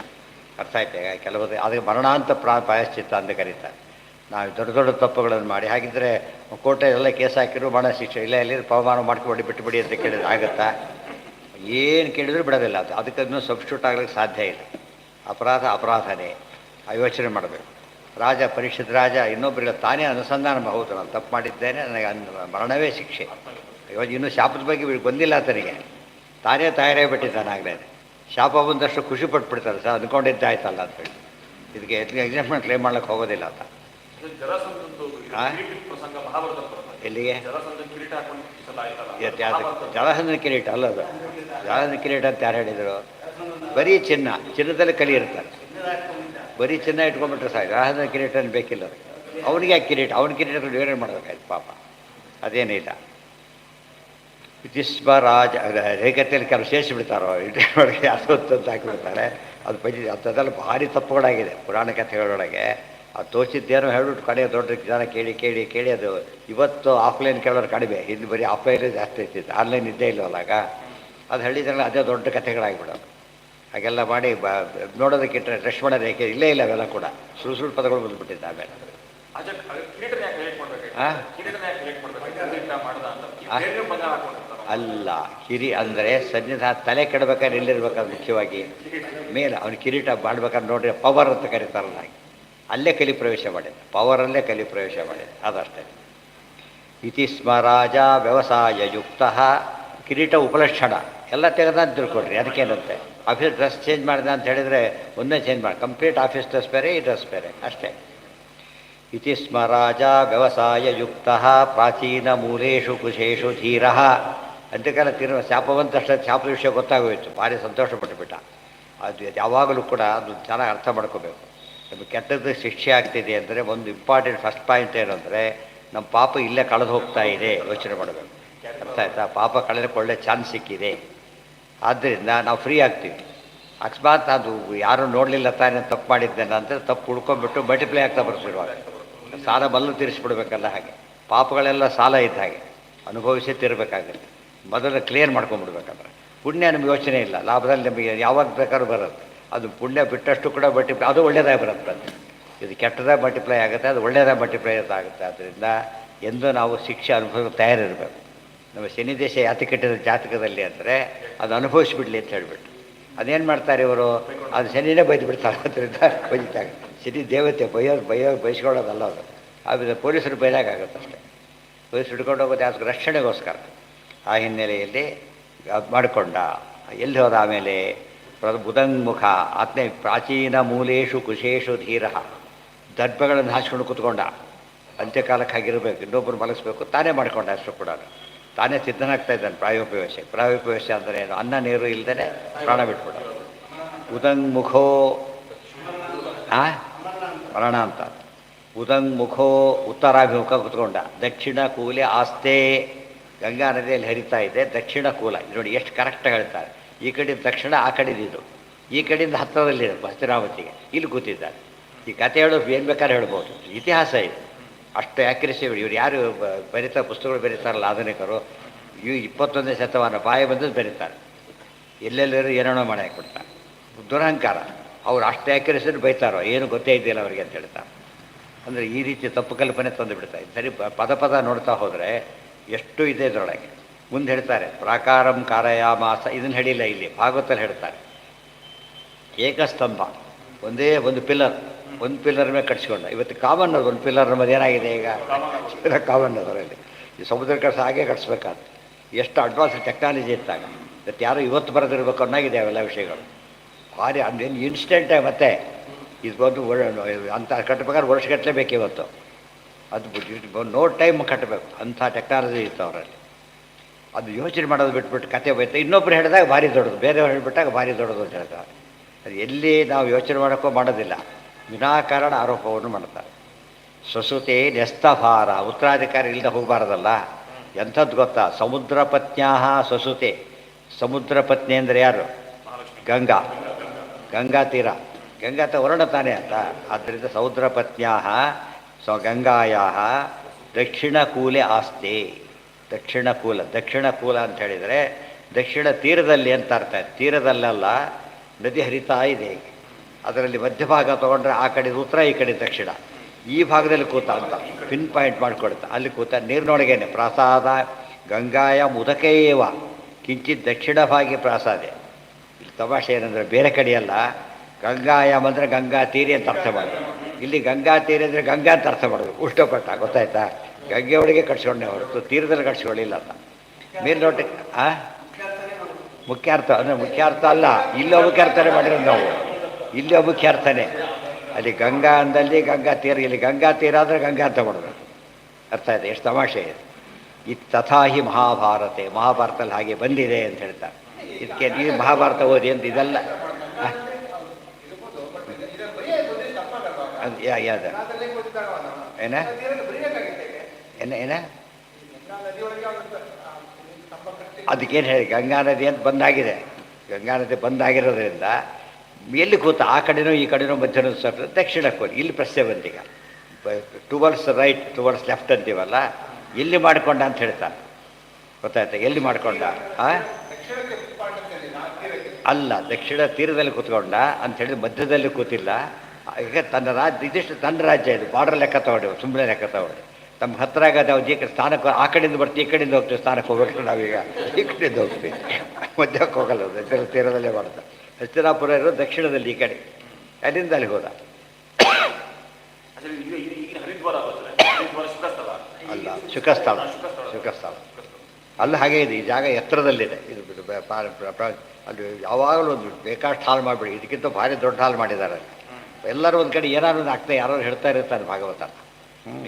ಅರ್ಥ ಆಯ್ತಾ? ಕೆಲವರು ಅದಕ್ಕೆ ಮರಣಾಂತ ಪ್ರಾಯಶ್ಚಿತ್ತ ಅಂತ ಕರೀತಾರೆ. ನಾವು ದೊಡ್ಡ ದೊಡ್ಡ ತಪ್ಪುಗಳನ್ನು ಮಾಡಿ, ಹಾಗಿದ್ದರೆ ಕೋರ್ಟೆ ಎಲ್ಲ ಕೇಸ್ ಹಾಕಿದ್ರು ಮರಣ ಶಿಕ್ಷೆ ಇಲ್ಲ, ಎಲ್ಲಿ ಪವಮಾನ ಮಾಡ್ಕೊಬಿಡಿ ಬಿಟ್ಟುಬಿಡಿ ಅಂತ ಕೇಳಿದ್ರೆ ಆಗುತ್ತಾ? ಏನು ಕೇಳಿದ್ರು ಬಿಡೋದಿಲ್ಲ. ಅದಕ್ಕೆ ಇನ್ನೂ ಸಬ್ಸ್ಟಿಟ್ಯೂಟ್ ಆಗ್ಲಿಕ್ಕೆ ಸಾಧ್ಯ ಇಲ್ಲ. ಅಪರಾಧ ಅಪರಾಧನೇ, ಯೋಚನೆ ಮಾಡಬೇಕು. ಪರೀಕ್ಷಿತ ರಾಜ ಇನ್ನೊಬ್ಬರಿಗೆ ತಾನೇ ಅನುಸಂಧಾನ, ಹೌದು ನಾನು ತಪ್ಪು ಮಾಡಿದ್ದೇನೆ, ನನಗೆ ಮರಣವೇ ಶಿಕ್ಷೆ. ಇವಾಗ ಇನ್ನೂ ಶಾಪದ ಬಗ್ಗೆ ಇವ್ರಿಗೆ ಬಂದಿಲ್ಲ ಆತನಿಗೆ, ತಾನೇ ತಯಾರೇ ಬಿಟ್ಟಿದ್ದಾನೆ ಆಗಲೇ. ಶಾಪ ಬಂದಷ್ಟು ಖುಷಿ ಪಟ್ಬಿಡ್ತಾರೆ, ಸರ್ ಅಂದ್ಕೊಂಡಿದ್ದೆ ಆಯ್ತಲ್ಲ ಅಂತೇಳಿ. ಇದಕ್ಕೆ ಎಕ್ಸಾಮ್ಮೆಂಟ್ ಕ್ಲೇಮ್ ಮಾಡ್ಲಿಕ್ಕೆ ಹೋಗೋದಿಲ್ಲ ಆತ. ಎಲ್ಲಿಗೆ? ಜಲಸಂಧನ ಕಿರೀಟ ಅಲ್ಲ ಅದು. ಜಲಸಂಧನ ಕಿರೀಟ ಅಂತ ಯಾರು ಹೇಳಿದರು? ಬರೀ ಚಿನ್ನದಲ್ಲಿ ಕಲಿ ಇರ್ತಾರೆ, ಬರೀ ಚಿನ್ನ ಇಟ್ಕೊಂಡ್ಬಿಟ್ರೆ ಸಾಕು. ಜಲಸಂಧನ ಕಿರೀಟ ಬೇಕಿಲ್ಲ ಅವನಿಗೆ. ಆ ಕಿರೀಟ ಅವನ ಕಿರೀಟಗಳು ಬೇರೆ ಮಾಡಬೇಕಾಯ್ತು ಪಾಪ, ಅದೇನಿಲ್ಲ. ವಿಧಿಸ್ಮರಾಜ ರೇಖತೆಯಲ್ಲಿ ಕೆಲವು ಸೇರಿಸಿಬಿಡ್ತಾರೋ, ಇಟ್ಟೊಳಗೆ ಅಸೊತ್ತಂತ ಹಾಕಿಬಿಡ್ತಾರೆ. ಅದು ಅಂಥದ್ದೆಲ್ಲ ಭಾರಿ ತಪ್ಪುಗಳಾಗಿದೆ ಪುರಾಣ ಕಥೆಗಳೊಳಗೆ. ಅದು ತೋಚಿದ್ದೇನೋ ಹೇಳ್ಬಿಟ್ಟು ಕಡೆ ದೊಡ್ಡ ಜನ ಕೇಳಿ ಕೇಳಿ ಕೇಳಿ ಅದು ಇವತ್ತು ಆಫ್ಲೈನ್ ಕೇಳೋರು ಕಡಿಮೆ. ಹಿಂದೆ ಬರೀ ಆಫ್ಲೈನೇ ಜಾಸ್ತಿ ಇರ್ತಿತ್ತು, ಆನ್ಲೈನ್ ಇದ್ದೇ ಇಲ್ಲವಲ್ಲಾಗ. ಅದು ಹಳ್ಳಿದ್ರಲ್ಲ ಅದೇ ದೊಡ್ಡ ಕಥೆಗಳಾಗಿಬಿಡೋದು. ಹಾಗೆಲ್ಲ ಮಾಡಿ ನೋಡೋದಕ್ಕಿಟ್ಟರೆ ಲಕ್ಷ್ಮಣ ರೇಖೆ ಇಲ್ಲೇ ಇಲ್ಲ, ಅವೆಲ್ಲ ಕೂಡ ಸುಳ್ಳು ಸುಳ್ಳು ಪದಗಳು ಬಂದುಬಿಟ್ಟಿದ್ದೆ. ಆಮೇಲೆ ಅಲ್ಲ, ಅಂದರೆ ಸನ್ನಿಧಾನ ತಲೆ ಕೆಡಬೇಕಾದ್ರೆ ಎಲ್ಲಿರ್ಬೇಕಾದ್ರೆ ಮುಖ್ಯವಾಗಿ ಮೇಲೆ ಅವನು ಕಿರೀಟ ಮಾಡ್ಬೇಕಾದ್ರೆ ನೋಡ್ರಿ, ಪವರ್ ಅಂತ ಕರೀತಾರಲ್ಲ, ಹಾಗೆ ಅಲ್ಲೇ ಕಲಿ ಪ್ರವೇಶ ಮಾಡಿದ, ಪವರಲ್ಲೇ ಕಲಿ ಪ್ರವೇಶ ಮಾಡಿದ, ಅದಷ್ಟೇ. ಇತಿ ಸ್ಮ ರಾಜ ವ್ಯವಸಾಯ ಯುಕ್ತ. ಕಿರೀಟ ಉಪಲಕ್ಷಣ ಎಲ್ಲ ತೆಗೆದಂತ ತಿಳ್ಕೊಡ್ರಿ, ಅದಕ್ಕೇನಂತೆ. ಆಫೀಸ್ ಡ್ರೆಸ್ ಚೇಂಜ್ ಮಾಡಿದ ಅಂತ ಹೇಳಿದರೆ ಒಂದೇ ಚೇಂಜ್ ಮಾಡಿ, ಕಂಪ್ಲೀಟ್ ಆಫೀಸ್ ಡ್ರೆಸ್ ಬೇರೆ, ಈ ಡ್ರೆಸ್ ಬೇರೆ ಅಷ್ಟೇ. ಇತಿ ಸ್ಮ ರಾಜ ವ್ಯವಸಾಯ ಯುಕ್ತ ಪ್ರಾಚೀನ ಮೂಲೇಶು ಕುಶೇಶು ಧೀರ. ಅಂತ್ಯಕಾಲ ಶಾಪವಂತಷ್ಟು ಶಾಪದ ವಿಷಯ ಗೊತ್ತಾಗೋಯಿತು, ಭಾರಿ ಸಂತೋಷಪಟ್ಟುಬಿಟ್ಟ. ಅದು ಯಾವಾಗಲೂ ಕೂಡ ಅದು ಚೆನ್ನಾಗಿ ಅರ್ಥ ಮಾಡ್ಕೋಬೇಕು. ನಮಗೆ ಕೆಟ್ಟದ್ದು ಶಿಕ್ಷೆ ಆಗ್ತಿದೆ ಅಂದರೆ ಒಂದು ಇಂಪಾರ್ಟೆಂಟ್ ಫಸ್ಟ್ ಪಾಯಿಂಟ್ ಏನು ಅಂದರೆ, ನಮ್ಮ ಪಾಪ ಇಲ್ಲೇ ಕಳೆದು ಹೋಗ್ತಾ ಇದೆ, ಯೋಚನೆ ಮಾಡಬೇಕು. ಅರ್ಥ ಆಯ್ತಾ? ಪಾಪ ಕಳೆದಕ್ಕೆ ಒಳ್ಳೆ ಚಾನ್ಸ್ ಸಿಕ್ಕಿದೆ, ಆದ್ದರಿಂದ ನಾವು ಫ್ರೀ ಆಗ್ತೀವಿ. ಅಕಸ್ಮಾತ್ ಅದು ಯಾರೂ ನೋಡಲಿಲ್ಲ ತಾನೇ ತಪ್ಪು ಮಾಡಿದ್ದೇನೆ ಅಂತ ತಪ್ಪು ಉಳ್ಕೊಂಡ್ಬಿಟ್ಟು ಮಲ್ಟಿಪ್ಲೈ ಆಗ್ತಾ ಬರ್ತಿರುವಾಗ ಸಾಲ ಬಲ್ಲು ತೀರಿಸ್ಬಿಡ್ಬೇಕಲ್ಲ. ಹಾಗೆ ಪಾಪಗಳೆಲ್ಲ ಸಾಲ ಇದ್ದ ಹಾಗೆ ಅನುಭವಿಸಿ ತೀರಬೇಕಾಗುತ್ತೆ. ಮೊದಲು ಕ್ಲಿಯರ್ ಮಾಡ್ಕೊಂಡ್ಬಿಡ್ಬೇಕಂದ್ರೆ ಪುಣ್ಯ ನಮ್ಗೆ ಯೋಚನೆ ಇಲ್ಲ, ಲಾಭದಲ್ಲಿ ನಮಗೆ ಯಾವಾಗ ಬೇಕಾದ್ರೂ ಬರುತ್ತೆ. ಅದು ಪುಣ್ಯ ಬಿಟ್ಟಷ್ಟು ಕೂಡ ಮಲ್ಟಿಪ್ಲೈ, ಅದು ಒಳ್ಳೆಯದಾಗಿ ಬರುತ್ತೆ. ಇದು ಕೆಟ್ಟದಾಗ ಮಲ್ಟಿಪ್ಲೈ ಆಗುತ್ತೆ, ಅದು ಒಳ್ಳೆಯದಾಗ ಮಲ್ಟಿಪ್ಲೈ ಆಗುತ್ತೆ. ಆದ್ದರಿಂದ ಎಂದು ನಾವು ಶಿಕ್ಷೆ ಅನುಭವ ತಯಾರಿರಬೇಕು. ನಮ್ಮ ಶನಿ ದೇಶ ಯಾತಿ ಕೆಟ್ಟಿದ ಜಾತಕದಲ್ಲಿ ಅಂದರೆ ಅದು ಅನುಭವಿಸ್ಬಿಡ್ಲಿ ಅಂತ ಹೇಳಿಬಿಟ್ಟು ಅದೇನು ಮಾಡ್ತಾರೆ ಇವರು, ಅದು ಶನಿನೇ ಬೈದು ಬಿಡ್ತಾರೆ. ಅದರಿಂದ ಬೈದಾಗ ಶನಿ ದೇವತೆ ಬಯಸ್ಕೊಳ್ಳೋದಲ್ಲ ಅದು. ಆಮೇಲೆ ಪೊಲೀಸರು ಬೈದಾಗುತ್ತೆ ಅಷ್ಟೇ. ಪೊಲೀಸರು ಹಿಡ್ಕೊಂಡು ಹೋಗೋದು ಅದಕ್ಕೆ ರಕ್ಷಣೆಗೋಸ್ಕರ. ಆ ಹಿನ್ನೆಲೆಯಲ್ಲಿ ಅದು ಮಾಡಿಕೊಂಡ. ಎಲ್ಲಿ ಹೋದ ಆಮೇಲೆ ಬುಧಂಗುಖ ಆತ್ಮೇ ಪ್ರಾಚೀನ ಮೂಲೇಶು ಕುಶೇಶು ಧೀರ. ದರ್ಭಗಳನ್ನು ಹಾಸ್ಕೊಂಡು ಕೂತ್ಕೊಂಡ. ಅಂತ್ಯಕಾಲಕ್ಕೆ ಹಾಗಿರಬೇಕು, ಇನ್ನೊಬ್ಬರು ಮಲಗಿಸ್ಬೇಕು, ತಾನೇ ಮಾಡಿಕೊಂಡ. ಅಷ್ಟು ಕೂಡ ತಾನೇ ಸಿದ್ಧನಾಗ್ತಾ ಇದ್ದಾನೆ ಪ್ರಾಯೋಪವೇಶ. ಪ್ರಾಯೋಪವೇಶ ಅಂದರೆ ಏನು? ಅನ್ನ ನೀರು ಇಲ್ಲದೇ ಪ್ರಾಣ ಬಿಟ್ಬಿಡ. ಉದಂಗ್ಮುಖೋ ಮರಣ ಅಂತ. ಉದಂಗ್ಮುಖೋ ಉತ್ತರಾಭಿಮುಖ ಕೂತ್ಕೊಂಡ. ದಕ್ಷಿಣ ಕೂಲೆ ಆಸ್ತೆ. ಗಂಗಾ ನದಿಯಲ್ಲಿ ಹರಿತಾ ಇದೆ, ದಕ್ಷಿಣ ಕೂಲ. ನೋಡಿ ಎಷ್ಟು ಕರೆಕ್ಟಾಗಿ ಹೇಳ್ತಾರೆ. ಈ ಕಡೆಯಿಂದ ದಕ್ಷಿಣ, ಆ ಕಡೆದಿದ್ದು. ಈ ಕಡೆಯಿಂದ ಹತ್ತಿರದಲ್ಲಿದೆ ಹಸ್ತಿನಾವತಿಗೆ, ಇಲ್ಲಿ ಕೂತಿದ್ದಾರೆ. ಈ ಕಥೆ ಹೇಳೋದು ಏನು ಬೇಕಾದ್ರೆ ಹೇಳ್ಬೋದು, ಇತಿಹಾಸ ಇದೆ. ಅಷ್ಟು ಆ್ಯಕ್ಯುರೇಸಿ. ಇವ್ರು ಯಾರು ಬರೀತಾರೆ, ಪುಸ್ತಕಗಳು ಬರೀತಾರಲ್ಲ ಆಧುನಿಕರು, 21ನೇ ಶತಮಾನ ಬಾಯಿ ಬಂದದ್ದು ಬರೀತಾರೆ. ಎಲ್ಲೆಲ್ಲರೂ ಏನೇನೋ ಮಾಡಿ ಹಾಕ್ಬಿಡ್ತಾರೆ. ದುರಹಂಕಾರ. ಅವ್ರು ಅಷ್ಟು ಆ್ಯಕ್ಯುರೇಸಿಯನ್ನು ಬೈತಾರೋ, ಏನು ಗೊತ್ತೇ ಇದ್ದಿಲ್ಲ ಅವರಿಗೆ ಅಂತ ಹೇಳ್ತಾರೆ. ಅಂದರೆ ಈ ರೀತಿ ತಪ್ಪು ಕಲ್ಪನೆ ತಂದು ಬಿಡ್ತಾರೆ. ಸರಿ, ಪದ ಪದ ನೋಡ್ತಾ ಹೋದರೆ ಎಷ್ಟು ಇದೆ ಇದರೊಳಗೆ. ಮುಂದೆ ಹೇಳ್ತಾರೆ ಪ್ರಾಕಾರಂ ಕಾರಯಾಮಾಸ. ಇದನ್ನು ಹೇಳಿಲ್ಲ ಇಲ್ಲಿ, ಭಾಗವತಲ್ಲಿ ಹೇಳ್ತಾರೆ. ಏಕಸ್ತಂಭ, ಒಂದೇ ಒಂದು ಪಿಲ್ಲರ್, ಒಂದು ಪಿಲ್ಲರ್ ಮೇಲೆ ಕಟ್ಸ್ಕೊಂಡ. ಇವತ್ತು ಕಾಮನ್ ಅದು, ಒಂದು ಪಿಲ್ಲರ್ ನಮ್ಮದು ಏನಾಗಿದೆ ಈಗ ಕಾಮನ್ ಅದರಲ್ಲಿ. ಈ ಸಮುದ್ರ ಕಟ್ಸ ಹಾಗೆ ಕಟ್ಸ್ಬೇಕಾದ್ರೆ ಎಷ್ಟು ಅಡ್ವಾನ್ಸ್ ಟೆಕ್ನಾಲಜಿ ಇತ್ತಾಗ. ಇವತ್ತು ಯಾರು ಇವತ್ತು ಬರೆದಿರ್ಬೇಕು ಅನ್ನೋಗಿದೆ ಅವೆಲ್ಲ ವಿಷಯಗಳು. ಭಾರಿ ಅಲ್ಲಿ ಇನ್ಸ್ಟೆಂಟಾಗಿ ಮತ್ತೆ ಇದು ಬಂದು ಅಂತ ಕಟ್ಟಬೇಕಾದ್ರೆ ವರ್ಷಗಟ್ಟಲೆ ಬೇಕು ಇವತ್ತು. ಅದು ನೋ ಟೈಮ್ ಕಟ್ಟಬೇಕು, ಅಂಥ ಟೆಕ್ನಾಲಜಿ ಇತ್ತು ಅವರಲ್ಲಿ. ಅದು ಯೋಚನೆ ಮಾಡೋದು ಬಿಟ್ಬಿಟ್ಟು ಕತೆ ಬೈತೆ ಇನ್ನೊಬ್ರು ಹೇಳಿದಾಗ ಭಾರಿ ದೊಡ್ಡದು, ಬೇರೆಯವ್ರು ಹೇಳಿಬಿಟ್ಟಾಗ ಭಾರಿ ದೊಡ್ಡದು ಅಂತ ಹೇಳ್ತಾರೆ. ಅದು ಎಲ್ಲಿ ನಾವು ಯೋಚನೆ ಮಾಡೋಕ್ಕೋ ಮಾಡೋದಿಲ್ಲ, ವಿನಾಕಾರಣ ಆರೋಪವನ್ನು ಮಾಡ್ತಾರೆ. ಸ್ವಸುತೆ ನ್ಯಸ್ತಭಾರ, ಉತ್ತರಾಧಿಕಾರಿ ಇಲ್ಲದೆ ಹೋಗಬಾರ್ದಲ್ಲ. ಎಂಥದ್ದು ಗೊತ್ತಾ, ಸಮುದ್ರ ಪತ್ನ್ಯಾಹ ಸ್ವಸುತೆ. ಸಮುದ್ರ ಪತ್ನಿ ಅಂದರೆ ಯಾರು? ಗಂಗಾ. ಗಂಗಾ ತೀರ, ಗಂಗಾ ವರ್ಣ ತಾನೇ ಅಂತ. ಆದ್ದರಿಂದ ಸಮುದ್ರ ಪತ್ನ್ಯಾಹ ಗಂಗಾಯಾ ದಕ್ಷಿಣ ಕೂಲೆ ಆಸ್ತೆ. ದಕ್ಷಿಣ ಕೂಲ, ದಕ್ಷಿಣ ಕೂಲ ಅಂತ ಹೇಳಿದರೆ ದಕ್ಷಿಣ ತೀರದಲ್ಲಿ ಅಂತ ಅರ್ಥ. ತೀರದಲ್ಲೆಲ್ಲ ನದಿ ಹರಿತಾ ಇದೆ, ಅದರಲ್ಲಿ ಮಧ್ಯಭಾಗ ತೊಗೊಂಡ್ರೆ ಆ ಕಡೆ ಉತ್ತರ, ಈ ಕಡೆ ದಕ್ಷಿಣ. ಈ ಭಾಗದಲ್ಲಿ ಕೂತ ಅಂತ ಪಿನ್ ಪಾಯಿಂಟ್ ಮಾಡಿಕೊಡ್ತಾ, ಅಲ್ಲಿ ಕೂತ ನೀರಿನೊಳಗೇನೆ ಪ್ರಾಸಾದ. ಗಂಗಾಯ ಮುದಕೇವ ಕಿಂಚಿತ್ ದಕ್ಷಿಣ ಭಾಗಿ ಪ್ರಾಸಾದೆ. ಇಲ್ಲಿ ತಮಾಷೆ ಏನಂದರೆ ಬೇರೆ ಕಡೆಯಲ್ಲ ಗಂಗಾಯಮ್ ಅಂದರೆ ಗಂಗಾ ತೀರಿ ಅಂತ ಅರ್ಥ ಮಾಡೋದು, ಇಲ್ಲಿ ಗಂಗಾ ತೀರಿ ಅಂದರೆ ಗಂಗಾ ಅಂತ ಅರ್ಥ ಮಾಡೋದು. ಉಲ್ಟಪಟ್ಟ, ಗೊತ್ತಾಯ್ತಾ? ಗಂಗೆ ಒಳಗೆ ಕಟ್ಸ್ಕೊಂಡೆ ಹೊರತು ತೀರದಲ್ಲಿ ಕಟ್ಸ್ಕೊಳ್ಳಿಲ್ಲ ಅಂತ. ಮೇಲ್ನೋಟ ಮುಖ್ಯಾರ್ಥ ಅಂದರೆ ಮುಖ್ಯಾರ್ಥ ಅಲ್ಲ, ಇಲ್ಲಿ ಮುಖ್ಯಾರ್ಥನೇ ಮಾಡಿರೋದು ನಾವು. ಇಲ್ಲಿ ಮುಖ್ಯಾರ್ಥನೇ. ಅಲ್ಲಿ ಗಂಗಾ ಅಂದಲ್ಲಿ ಗಂಗಾ ತೀರ, ಇಲ್ಲಿ ಗಂಗಾ ತೀರ ಅಂದರೆ ಗಂಗಾ ಅಂತ ಮಾಡೋದು. ಅರ್ಥ ಆಯ್ತು? ಎಷ್ಟು ತಮಾಷೆ ಇದೆ. ಇದು ತಥಾಹಿ ಮಹಾಭಾರತೆ, ಮಹಾಭಾರತದಲ್ಲಿ ಹಾಗೆ ಬಂದಿದೆ ಅಂತ ಹೇಳ್ತಾರೆ. ಇದಕ್ಕೆ ನೀವು ಮಹಾಭಾರತ ಓದಿ ಅಂತ ಇದೆಲ್ಲ ಯಾವ್ದು ಏನ ಏನ ಏನ ಅದಕ್ಕೇನು ಹೇಳಿ, ಗಂಗಾ ನದಿ ಅಂತ ಬಂದಾಗಿದೆ. ಗಂಗಾ ನದಿ ಬಂದಾಗಿರೋದ್ರಿಂದ ಎಲ್ಲಿ ಕೂತ ಆ ಕಡೆನೋ ಈ ಕಡೆನೋ ಮಧ್ಯನೋ ಸ್ವಲ್ಪ ದಕ್ಷಿಣಕ್ಕೆ ಹೋಗಿ. ಇಲ್ಲಿ ಪ್ರಶ್ನೆ ಬಂದೀಗ, ಟುವರ್ಡ್ಸ್ ರೈಟ್ ಟುವರ್ಡ್ಸ್ ಲೆಫ್ಟ್ ಅಂತೀವಲ್ಲ, ಎಲ್ಲಿ ಮಾಡಿಕೊಂಡ ಅಂತ ಹೇಳ್ತಾನೆ. ಗೊತ್ತಾಯ್ತಾ? ಎಲ್ಲಿ ಮಾಡಿಕೊಂಡ? ಅಲ್ಲ, ದಕ್ಷಿಣ ತೀರದಲ್ಲಿ ಕೂತ್ಕೊಂಡ ಅಂತ ಹೇಳಿದ್ರೆ ಮಧ್ಯದಲ್ಲಿ ಕೂತಿಲ್ಲ. ಈಗ ತನ್ನ ರಾಜ್ಯ ಇದಿಷ್ಟು ತನ್ನ ರಾಜ್ಯ, ಇದು ಬಾರ್ಡರ್ ಲೆಕ್ಕ ತಗೊಂಡು ಸುಮ್ಮನೆ ಲೆಕ್ಕ ತಗೊಂಡು ತಮ್ಮ ಹತ್ರ ಆಗೋದು ನಾವು ಜೀಕ ಸ್ಥಾನಕ್ಕೆ ಆ ಕಡೆಯಿಂದ ಬರ್ತೀವಿ, ಈ ಕಡೆಯಿಂದ ಹೋಗ್ತೀವಿ ಸ್ಥಾನಕ್ಕೆ ಹೋಗ್ಬೇಕು. ನಾವೀಗ ಈ ಕಡೆಯಿಂದ ಹೋಗ್ತೀವಿ, ಮಧ್ಯಕ್ಕೆ ಹೋಗಲ್ಲ. ದಕ್ಷಿಣ ತೀರದಲ್ಲೇ ಮಾಡ್ತಾರೆ. ಹಸ್ತಿನಾಪುರ ಇರೋದು ದಕ್ಷಿಣದಲ್ಲಿ, ಈ ಕಡೆ. ಅಲ್ಲಿಂದ ಅಲ್ಲಿ ಹೋದ. ಅಲ್ಲ, ಶುಕಸ್ಥಳ. ಶುಕಸ್ಥಳ ಅಲ್ಲಿ ಹಾಗೆ ಇದೆ. ಈ ಜಾಗ ಎತ್ತರದಲ್ಲಿದೆ. ಇದು ಅಲ್ಲಿ ಯಾವಾಗಲೂ ಒಂದು ಬೇಕಾಷ್ಟು ಹಾಲು ಮಾಡಿಬಿಡಿ, ಇದಕ್ಕಿಂತ ಭಾರಿ ದೊಡ್ಡ ಹಾಲು ಮಾಡಿದ್ದಾರೆ. ಎಲ್ಲರೂ ಒಂದು ಕಡೆ ಏನಾದ್ರು ಒಂದು ಆಗ್ತಾ ಯಾರು ಹೇಳ್ತಾ ಇರ್ತಾರೆ ಭಾಗವತ.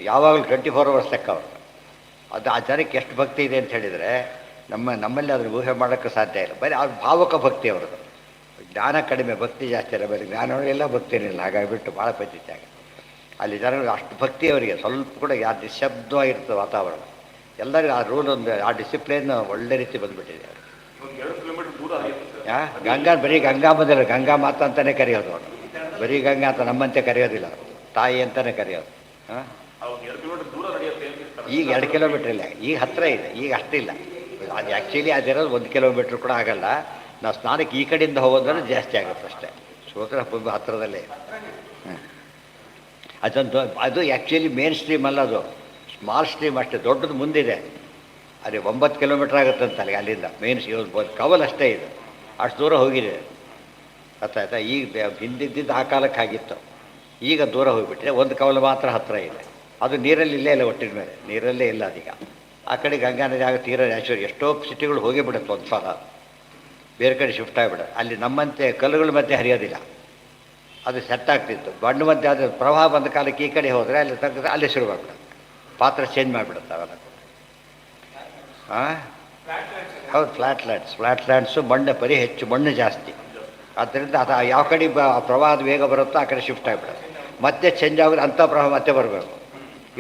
ಯಾವಾಗಲೂ 24 hours ಲೆಕ್ಕ ಅವರು. ಅದು ಆ ಜನಕ್ಕೆ ಎಷ್ಟು ಭಕ್ತಿ ಇದೆ ಅಂತ ಹೇಳಿದರೆ ನಮ್ಮಲ್ಲಿ ಅದನ್ನು ಊಹೆ ಮಾಡೋಕ್ಕೆ ಸಾಧ್ಯ ಇಲ್ಲ. ಬರೀ ಅವ್ರ ಭಾವಕ ಭಕ್ತಿ ಅವ್ರದ್ದು. ಜ್ಞಾನ ಕಡಿಮೆ, ಭಕ್ತಿ ಜಾಸ್ತಿ ಅಲ್ಲ. ಬರೀ ಜ್ಞಾನವರೆಲ್ಲ ಭಕ್ತಿನಿಲ್ಲ, ಹಾಗಾಗಿ ಬಿಟ್ಟು ಭಾಳ ಪದ್ಧತಿ ಆಗ. ಅಲ್ಲಿ ಜನರು ಅಷ್ಟು ಭಕ್ತಿ ಅವರಿಗೆ ಸ್ವಲ್ಪ ಕೂಡ ಯಾರು ನಿಶಬ್ದವಾಗಿರ್ತದೆ ವಾತಾವರಣ. ಎಲ್ಲರಿಗೂ ಆ ರೂಲ್ ಒಂದು, ಆ ಡಿಸಿಪ್ಲಿನ್ ಒಳ್ಳೆ ರೀತಿ ಬಂದುಬಿಟ್ಟಿದೆ. ಗಂಗಾ ಬರೀ ಗಂಗಾ ಬಂದಿಲ್ಲ, ಗಂಗಾ ಮಾತಾ ಅಂತಲೇ ಕರೆಯೋದು ಅವರು. ಬರೀ ಗಂಗಾ ಅಂತ ನಮ್ಮಂತೆ ಕರೆಯೋದಿಲ್ಲ, ತಾಯಿ ಅಂತಲೇ ಕರೆಯೋದು. ಹಾಂ, ಈಗ 2 ಕಿಲೋಮೀಟ್ರ್ ಇಲ್ಲ, ಈಗ ಹತ್ತಿರ ಇದೆ. ಈಗ ಅಷ್ಟಿಲ್ಲ. ಅದು ಆ್ಯಕ್ಚುಲಿ ಅದಿರೋದು 1 ಕಿಲೋಮೀಟ್ರ್ ಕೂಡ ಆಗಲ್ಲ. ನಾವು ಸ್ನಾನಕ್ಕೆ ಈ ಕಡೆಯಿಂದ ಹೋಗೋದ್ರೆ ಜಾಸ್ತಿ ಆಗುತ್ತೆ ಅಷ್ಟೇ. ಸೋತ್ರ ಹತ್ತಿರದಲ್ಲೇ. ಅದೊಂದು ಅದು ಆ್ಯಕ್ಚುಲಿ ಮೇನ್ ಸ್ಟ್ರೀಮ್ ಅಲ್ಲ, ಅದು ಸ್ಮಾಲ್ ಸ್ಟ್ರೀಮ್ ಅಷ್ಟೇ. ದೊಡ್ಡದು ಮುಂದಿದೆ, ಅದೇ 9 ಕಿಲೋಮೀಟ್ರ್ ಆಗುತ್ತಂತಲ್ಲಿ ಅಲ್ಲಿಂದ. ಮೇನ್ ಕವಲ್ ಅಷ್ಟೇ ಇದೆ, ಅಷ್ಟು ದೂರ ಹೋಗಿದೆ. ಗೊತ್ತಾಯ್ತಾ? ಈಗ ಹಿಂದಿದ್ದಿದ್ದು ಆ ಕಾಲಕ್ಕೆ ಆಗಿತ್ತು, ಈಗ ದೂರ ಹೋಗಿಬಿಟ್ರೆ ಒಂದು ಕವಲು ಮಾತ್ರ ಹತ್ತಿರ ಇದೆ. ಅದು ನೀರಲ್ಲಿ ಇಲ್ಲೇ ಇಲ್ಲ, ಒಟ್ಟಿನ ಮೇಲೆ ನೀರಲ್ಲೇ ಇಲ್ಲ ಅದೀಗ. ಆ ಕಡೆ ಗಂಗಾ ನದಿ ಆಗ ತೀರ ನ್ಯಾಚುರಲ್. ಎಷ್ಟೋ ಸಿಟಿಗಳು ಹೋಗಿಬಿಡುತ್ತೆ ಒಂದು ಸಲ, ಬೇರೆ ಕಡೆ ಶಿಫ್ಟ್ ಆಗಿಬಿಡುತ್ತೆ. ಅಲ್ಲಿ ನಮ್ಮಂತೆ ಕಲ್ಲುಗಳ ಮಧ್ಯೆ ಹರಿಯೋದಿಲ್ಲ, ಅದು ಸೆಟ್ ಆಗ್ತಿತ್ತು. ಬಣ್ಣ ಮಧ್ಯೆ ಅದು ಪ್ರವಾಹ ಬಂದ ಕಾಲಕ್ಕೆ ಈ ಕಡೆ ಹೋದರೆ ಅಲ್ಲಿ ತಗ್ಗಿದ್ರೆ ಅಲ್ಲೇ ಶುರುವಾಗ್ಬಿಡುತ್ತೆ, ಪಾತ್ರ ಚೇಂಜ್ ಮಾಡಿಬಿಡುತ್ತೆ ಅವೆಲ್ಲ. ಹಾಂ, ಹೌದು, ಫ್ಲ್ಯಾಟ್ ಲ್ಯಾಂಡ್ಸು ಮಣ್ಣು ಬರೀ ಹೆಚ್ಚು, ಮಣ್ಣು ಜಾಸ್ತಿ. ಆದ್ದರಿಂದ ಅದು ಯಾವ ಕಡೆ ಪ್ರವಾಹದ ವೇಗ ಬರುತ್ತೋ ಆ ಕಡೆ ಶಿಫ್ಟ್ ಆಗಿಬಿಡುತ್ತೆ. ಮತ್ತೆ ಚೇಂಜ್ ಆಗೋದು, ಅಂಥ ಪ್ರವಾಹ ಮತ್ತೆ ಬರಬೇಕು.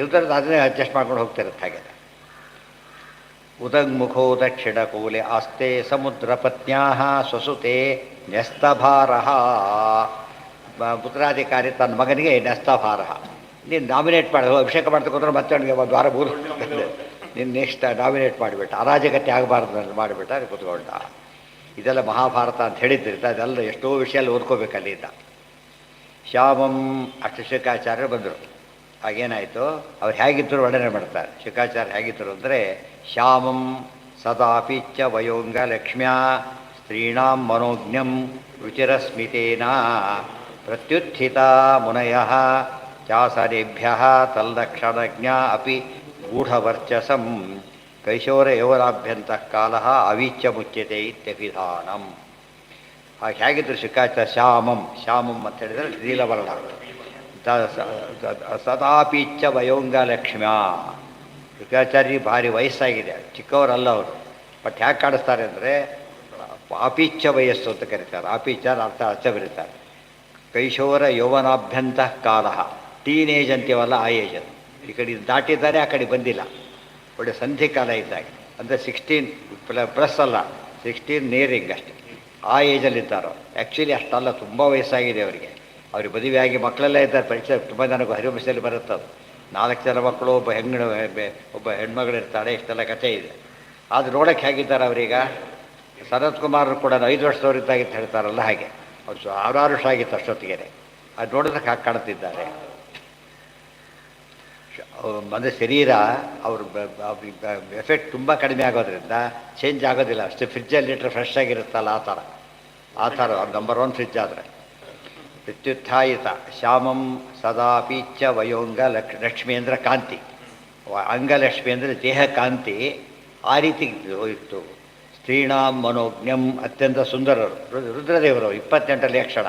ಇಲ್ದ್ರೆ ಅದನ್ನೇ ಅಡ್ಜಸ್ಟ್ ಮಾಡ್ಕೊಂಡು ಹೋಗ್ತಿರುತ್ತೆ ಹಾಗೆ. ಉದಂಗ್ಮುಖೋ ದಕ್ಷಿಣ ಕೂಲೆ ಆಸ್ತೆ ಸಮುದ್ರ ಪತ್ನ್ಯಾಹ ಸ್ವಸುತೆ ನ್ಯಸ್ತಭಾರ. ಪುತ್ರಾಧಿಕಾರಿ ತನ್ನ ಮಗನಿಗೆ ನ್ಯಸ್ತಭಾರ. ನೀನು ನಾಮಿನೇಟ್ ಮಾಡಿ ಅಭಿಷೇಕ ಮಾಡ್ತಕೊಂಡ್ರೆ ಮತ್ತೆ ಅವನಿಗೆ ಒಂದು ವಾರ ಮೂರು ನೀನು ನೆಕ್ಸ್ಟ್ ನಾಮಿನೇಟ್ ಮಾಡಿಬಿಟ್ಟ. ಅರಾಜಕತೆ ಆಗಬಾರ್ದು ಮಾಡಿಬಿಟ್ಟ, ಅದು ಕೂತ್ಕೊಂಡ. ಇದೆಲ್ಲ ಮಹಾಭಾರತ ಅಂತ ಹೇಳಿದ್ರಿಂದ ಅದೆಲ್ಲ ಎಷ್ಟೋ ವಿಷಯ ಓದ್ಕೋಬೇಕು ಅಲ್ಲಿಂದ. ಶ್ಯಾಮಂ ಅಷ್ಟು ಶುಕಾಚಾರ್ಯರು ಬಂದರು. ಆಗೇನಾಯಿತು, ಅವ್ರು ಹೇಗಿದ್ದರು ವರ್ಣನೆ ಮಾಡ್ತಾರೆ. ಶುಕಾಚಾರ್ಯ ಹೇಗಿದ್ದರು ಅಂದರೆ, ಶ್ಯಾಮಂ ಸದಾಪಿಚ್ಚ ವಯೋಂಗ ಲಕ್ಷ್ಮ್ಯಾ ಸ್ತ್ರೀಣಾಂ ಮನೋಜ್ಞಂ ರುಚಿರಸ್ಮಿತೇನ ಪ್ರತ್ಯುತ್ಥಿತ ಮುನಯಃ ಚಾಸನೇಭ್ಯ ತಲ್ಲಕ್ಷಣಜ್ಞ ಅಪಿ ಗೂಢವರ್ಚಸಂ ಕೈಶೋರಯೋರಾಭ್ಯಂತಃ ಕಾಲ ಅವೀಚ್ಯ ಮುಚ್ಯತೆ ಇತ್ಯಭಿಧಾನಂ. ಹಾಗೆ ಹೇಗಿದ್ರು ಶುಕಾಚಾರ್ಯ ಶ್ಯಾಮಂ ಶ್ಯಾಮಂ ಅಂತ ಹೇಳಿದರೆ ನೀಲವರ್ಣ ಸದಾಪೀಚ್ಚ ವಯೋಂಗ ಲಕ್ಷ್ಮ್ಯ. ಶುಕಾಚಾರ್ಯ ಭಾರಿ ವಯಸ್ಸಾಗಿದೆ, ಚಿಕ್ಕವರಲ್ಲ ಅವರು. ಬಟ್ ಹ್ಯಾಕೆ ಕಾಣಿಸ್ತಾರೆ ಅಂದರೆ ಆಪೀಚ್ಯ ವಯಸ್ಸು ಅಂತ ಕರೀತಾರೆ. ಆಪೀಚ್ಯ ಅರ್ಥ ಅಚ್ಚ ಬರೀತಾರೆ. ಕೈಶೋರ ಯೌವನಾಭ್ಯಂತ ಕಾಲ, ಟೀನೇಜ್ ಅಂತೀವಲ್ಲ ಆ ಏಜ್ ಅದು. ಈ ಕಡೆ ದಾಟಿದ್ದಾರೆ, ಆ ಕಡೆ ಬಂದಿಲ್ಲ, ಒಳ್ಳೆ ಸಂಧಿ ಕಾಲ ಇದ್ದಾಗ. ಅಂದರೆ 16 ಪ್ಲಸ್ ಅಲ್ಲ, 16 ನೇರಿಂಗ್ ಅಷ್ಟೇ, ಆ ಏಜಲ್ಲಿದ್ದಾರೋ. ಆ್ಯಕ್ಚುಲಿ ಅಷ್ಟಲ್ಲ, ತುಂಬ ವಯಸ್ಸಾಗಿದೆ ಅವರಿಗೆ. ಅವ್ರಿಗೆ ಮದುವೆಯಾಗಿ ಮಕ್ಕಳೆಲ್ಲ ಇದ್ದಾರೆ. ಪರೀಕ್ಷೆ ತುಂಬ ನನಗೂ ಹರಿವಂಶದಲ್ಲಿ ಬರುತ್ತದು. 4 ಜನ ಮಕ್ಕಳು, ಒಬ್ಬ ಹೆಣ್ಮಗಳಿರ್ತಾಳೆ, ಇಷ್ಟೆಲ್ಲ ಕಥೆ ಇದೆ. ಆದ್ರೆ ನೋಡೋಕ್ಕೆ ಹೇಗಿದ್ದಾರೆ ಅವರೀಗ? ಸನತ್ ಕುಮಾರ್ ಕೂಡ 5 ವರ್ಷದವರಿದ್ದಾಗಿತ್ತು ಹೇಳ್ತಾರಲ್ಲ ಹಾಗೆ. ಅವ್ರು 6 ವರ್ಷ ಆಗಿತ್ತು ಅಷ್ಟೊತ್ತಿಗೆ. ಅದು ನೋಡೋದಕ್ಕೆ ಹಾಗೆ ಕಾಣ್ತಿದ್ದಾರೆ. ಅಂದರೆ ಶರೀರ ಅವ್ರ ಎಫೆಕ್ಟ್ ತುಂಬ ಕಡಿಮೆ ಆಗೋದ್ರಿಂದ ಚೇಂಜ್ ಆಗೋದಿಲ್ಲ. ಅಷ್ಟೇ ಫ್ರಿಜ್ಜಲ್ಲಿ ಇಟ್ಟರೆ ಫ್ರೆಶ್ ಆಗಿರುತ್ತಲ್ಲ ಆ ಥರ ನಂಬರ್ 1 ಫ್ರಿಜ್ ಆದರೆ. ಪ್ರತ್ಯುತ್ಥಾಯಿತ ಶ್ಯಾಮಂ ಸದಾಪೀಚ್ಚ ವಯೋಂಗ ಲಕ್ಷ್ಮಿ ಅಂದರೆ ಕಾಂತಿ, ಅಂಗಲಕ್ಷ್ಮಿ ಅಂದರೆ ದೇಹ ಕಾಂತಿ. ಆ ರೀತಿ ಇತ್ತು. ಸ್ತ್ರೀಣಾಂ ಮನೋಜ್ಞಂ, ಅತ್ಯಂತ ಸುಂದರರು. ರುದ್ರದೇವರು 28ರಲ್ಲಿ ಕ್ಷಣ.